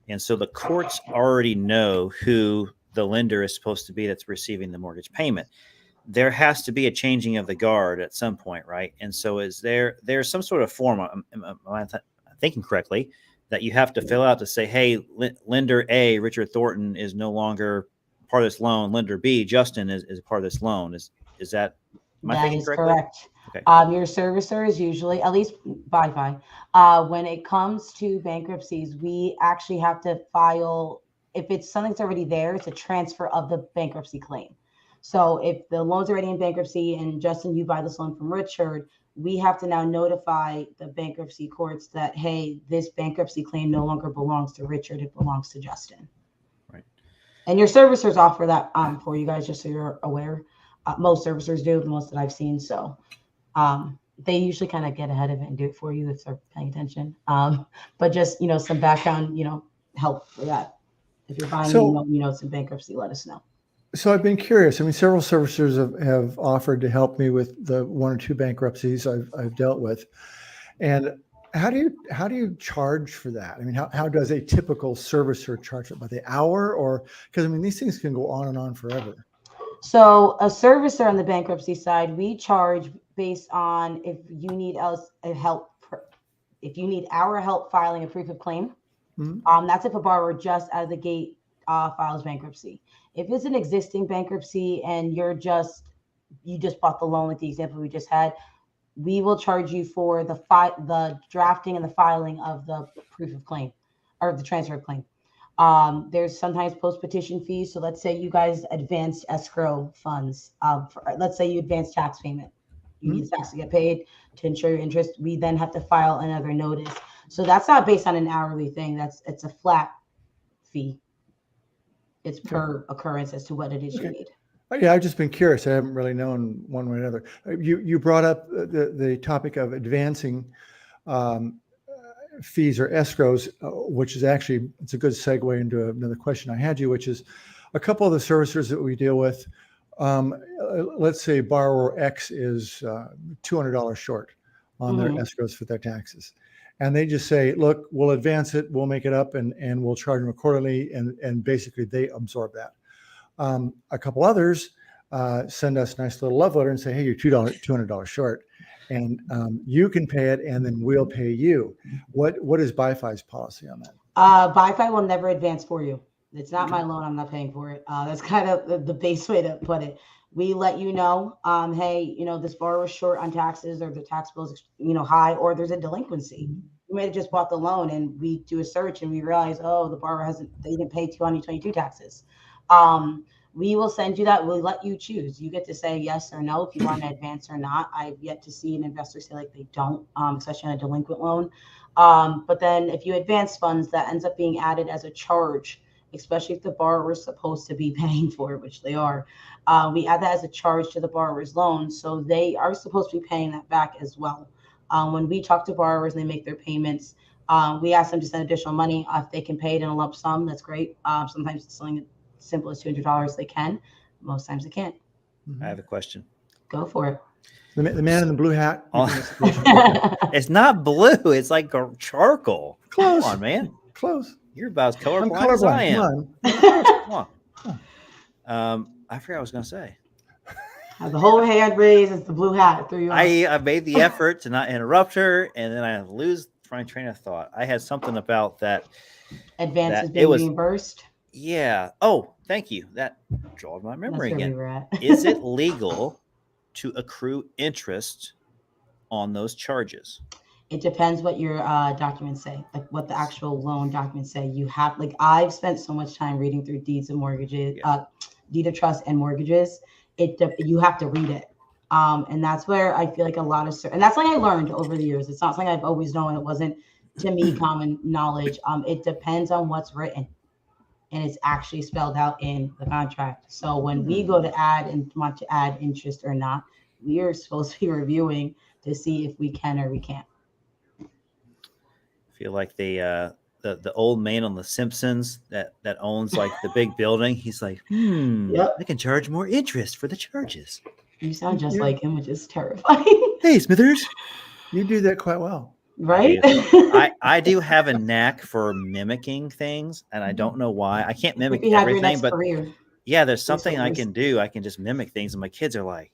and so the courts already know who the lender is supposed to be that's receiving the mortgage payment, there has to be a changing of the guard at some point, right? And so there's some sort of form, am I thinking correctly, that you have to fill out to say, hey, lender A, Richard Thornton, is no longer part of this loan. Lender B, Justin, is a part of this loan. Is that, am I thinking correctly? Correct. Okay. Your servicer is usually, at least BIFI, when it comes to bankruptcies, we actually have to file, if it's something that's already there, it's a transfer of the bankruptcy claim. So if the loan's already in bankruptcy and Justin, you buy this loan from Richard, we have to now notify the bankruptcy courts that, hey, this bankruptcy claim no longer belongs to Richard, it belongs to Justin. Right. And your servicers offer that for you guys, just so you're aware. Most servicers do, the most that I've seen. So they usually kind of get ahead of it and do it for you if they're paying attention. But just, some background, help for that. If you're buying, some bankruptcy, let us know. So I've been curious. I mean, several servicers have offered to help me with the 1 or 2 bankruptcies I've dealt with. And how do you charge for that? I mean, how does a typical servicer charge it by the hour, or because I mean these things can go on and on forever? So a servicer on the bankruptcy side, we charge based on if you need our help filing a proof of claim. Mm-hmm. That's if a borrower just out of the gate files bankruptcy. If it's an existing bankruptcy and you just bought the loan, like the example we just had, we will charge you for the drafting and the filing of the proof of claim or the transfer of claim. There's sometimes post-petition fees. So let's say you guys advanced escrow funds. Let's say you advanced tax payment. You need the tax to get paid to ensure your interest. We then have to file another notice. So that's not based on an hourly thing. It's a flat fee. It's per occurrence as to what it is you need. Yeah, I've just been curious. I haven't really known one way or another. You brought up the topic of advancing fees or escrows, which is actually, it's a good segue into another question I had you, which is a couple of the servicers that we deal with. Let's say borrower X is $200 short on their escrows for their taxes. And they just say, look, we'll advance it, we'll make it up, and we'll charge them accordingly. And basically they absorb that. A couple others send us a nice little love letter and say, hey, you're $200 short, and you can pay it, and then we'll pay you. What is BIFI's policy on that? BIFI will never advance for you. It's not my loan. I'm not paying for it. That's kind of the base way to put it. We let you know, hey, this borrower's short on taxes, or the tax bill is, high, or there's a delinquency. You may have just bought the loan, and we do a search and we realize, oh, the borrower they didn't pay 2022 taxes. We will send you that. We'll let you choose. You get to say yes or no if you want to advance or not. I've yet to see an investor say like they don't, especially on a delinquent loan. But then if you advance funds, that ends up being added as a charge, especially if the borrower is supposed to be paying for it, which they are. We add that as a charge to the borrower's loan. So they are supposed to be paying that back as well. When we talk to borrowers and they make their payments, we ask them to send additional money. If they can pay it in a lump sum, that's great. Sometimes it's something simple as $200 they can. Most times they can't. I have a question. Go for it. The man in the blue hat. It's not blue. It's like charcoal. Close. Come on, man. Close. You're about as colorblind as I am. Come on. I forgot what I was going to say. Have the whole hand raised. It's the blue hat. Threw you off. I made the effort to not interrupt her, and then I lose my train of thought. I had something about that. Advances It being was reimbursed. Yeah. Oh, thank you. That jogged my That's memory where we again. were at. Is it legal to accrue interest on those charges? It depends what your documents say, like what the actual loan documents say. You have, like, I've spent so much time reading through deeds and mortgages, Yeah. deed of trust and mortgages. You have to read it. And that's where I feel like a lot of, and that's something I learned over the years. It's not something I've always known. It wasn't, to me, common knowledge. It depends on what's written, and it's actually spelled out in the contract. So when we go to add and want to add interest or not, we are supposed to be reviewing to see if we can or we can't. I feel like the old man on The Simpsons that owns like the big building. He's like, Yep. I can charge more interest for the charges. You sound just like him, which is terrifying. Hey, Smithers. You do that quite well. Right? I do have a knack for mimicking things, and I don't know why. I can't mimic you have your everything, next but career. yeah, there's something I Resources. can do. I can just mimic things, and my kids are like,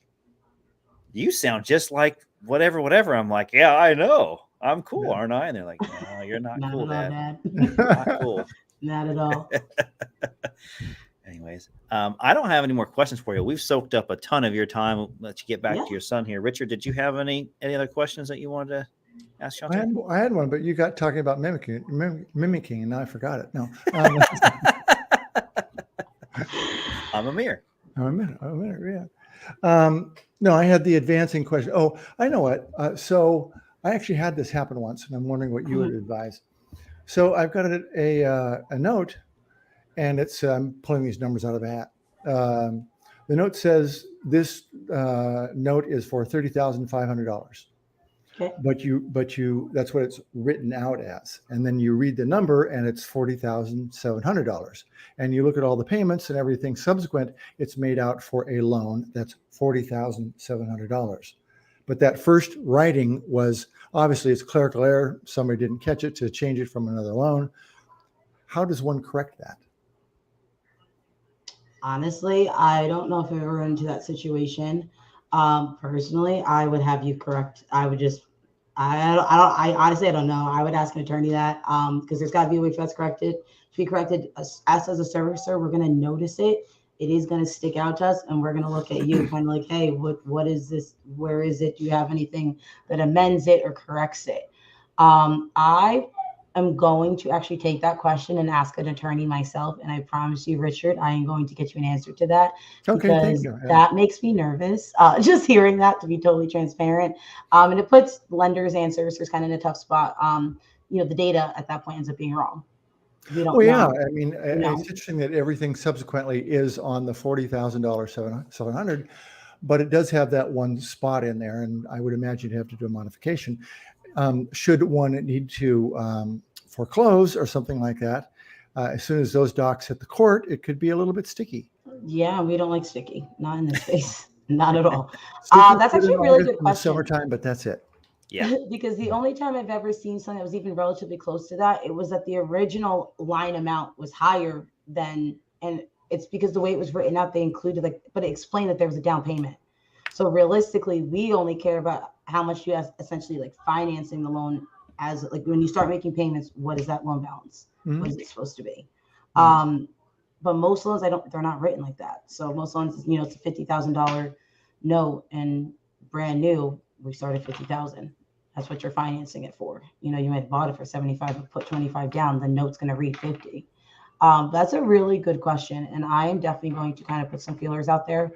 you sound just like whatever. I'm like, yeah, I know. I'm cool, Yeah. aren't I? And they're like, no, you're not Not cool, at all, Dad. Dad. Not cool. Not at all. Anyways, I don't have any more questions for you. We've soaked up a ton of your time. We'll let you get back Yeah. to your son here. Richard, did you have any other questions that you wanted to ask Shante? I had one, but you got talking about mimicking, and now I forgot it. No, I'm Amir. a minute, yeah. No, I had the advancing question. Oh, I know what. So I actually had this happen once, and I'm wondering what you would advise. So I've got a note, and it's I'm pulling these numbers out of a hat. The note says this note is for $30,500. Okay. But you that's what it's written out as. And then you read the number and it's $40,700. And you look at all the payments and everything subsequent, it's made out for a loan that's $40,700. But that first writing was obviously it's clerical error. Somebody didn't catch it to change it from another loan. How does one correct that? Honestly, I don't know if I've ever run into that situation. Personally, I would have you correct. I would just, I honestly, I don't know. I would ask an attorney that, because there's got to be a way for that's corrected to be corrected. Us as a servicer, we're going to notice it. It is going to stick out to us, and we're going to look at you kind of like, hey, what is this? Where is it? Do you have anything that amends it or corrects it? I am going to actually take that question and ask an attorney myself. And I promise you, Richard, I am going to get you an answer to that. Okay, because thank you. Yeah. that makes me nervous. Just hearing that, to be totally transparent. And it puts lenders and servicers kind of in a tough spot. The data at that point ends up being wrong. We don't Well, yeah. know. I mean, it's interesting that everything subsequently is on the $40,000 700, but it does have that one spot in there, and I would imagine you'd have to do a modification. Should one need to foreclose or something like that, as soon as those docs hit the court, it could be a little bit sticky. Yeah, we don't like sticky. Not in this space. Not at all. Sticky That's good actually a in really August good in the question. summertime, but that's it. Yeah. Because the only time I've ever seen something that was even relatively close to that, it was that the original line amount was higher than, and it's because the way it was written out, they included but it explained that there was a down payment. So realistically, we only care about how much you have essentially financing the loan as when you start making payments, what is that loan balance? Mm-hmm. What is it supposed to be? But most loans, they're not written like that. So most loans, it's a $50,000 note and brand new, we start at 50,000. That's what you're financing it for. You might have bought it for 75, but put 25 down, the note's going to read 50. That's a really good question. And I am definitely going to kind of put some feelers out there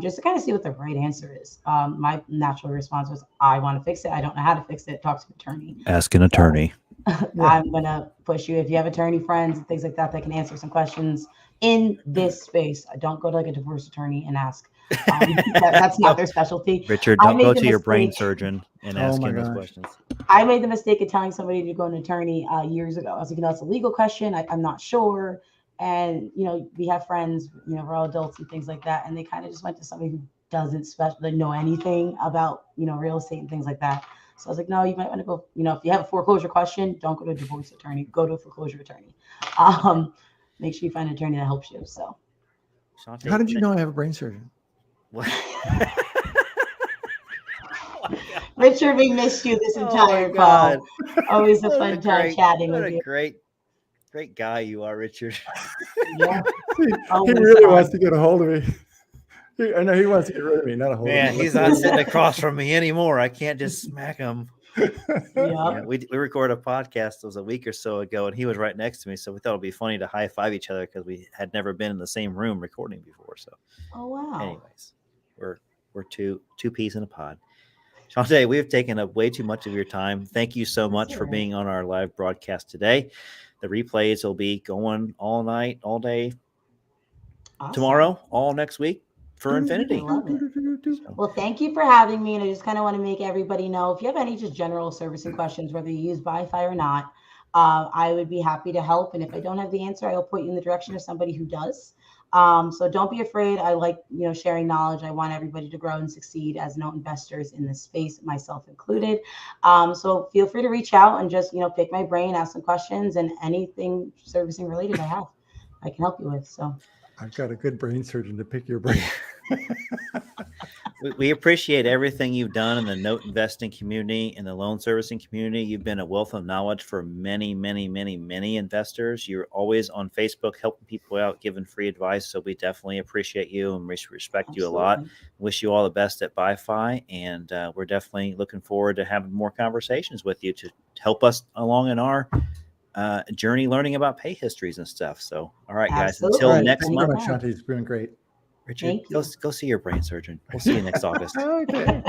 just to kind of see what the right answer is. My natural response was, I want to fix it. I don't know how to fix it. Talk to an attorney. Ask an attorney. I'm going to push you. If you have attorney friends and things like that, that can answer some questions in this space. Don't go to a divorce attorney and ask. That's not their specialty. Richard, don't go to your brain surgeon and ask him those questions. I made the mistake of telling somebody to go to an attorney years ago. I was like, that's a legal question. I'm not sure. And, we have friends, we're all adults and things like that. And they kind of just went to somebody who doesn't know anything about, real estate and things like that. So I was like, no, you might want to go, if you have a foreclosure question, don't go to a divorce attorney, go to a foreclosure attorney. Make sure you find an attorney that helps you. So. How did you know I have a brain surgeon? What? Richard, we missed you this Oh my entire call. God. Always a What fun time chatting what with a you. great guy you are, Richard. Yeah. He Always really fun. wants to get a hold of me. I know he wants to get rid of me, not a hold Man, of me. he's not sitting across from me anymore. I can't just smack him. Yeah. We recorded a podcast. It was a week or so ago, and he was right next to me. So we thought it'd be funny to high five each other because we had never been in the same room recording before. So, Oh wow. anyways, we're two peas in a pod. Shantae, we've taken up way too much of your time. Thank you so much for being on our live broadcast today. The replays will be going all night, all day, Awesome. tomorrow, all next week for I infinity. love it. So, Well, thank you for having me. And I just kind of want to make everybody know if you have any just general servicing questions, whether you use BIFI or not, I would be happy to help. And if I don't have the answer, I'll point you in the direction of somebody who does. So don't be afraid. I like, sharing knowledge. I want everybody to grow and succeed as note investors in this space, myself included. So feel free to reach out and just, pick my brain, ask some questions, and anything servicing related I can help you with. So I've got a good brain surgeon to pick your brain. we appreciate everything you've done in the note investing community and the loan servicing community. You've been a wealth of knowledge for many, many, many, many investors. You're always on Facebook helping people out, giving free advice. So we definitely appreciate you and respect you a lot. Wish you all the best at BIFI. And we're definitely looking forward to having more conversations with you to help us along in our journey learning about pay histories and stuff. So, all right, guys, Absolutely. until All right, next thank you very month. much, Shantae. It's been great. Richard, go see your brain surgeon. We'll see you next August. Okay.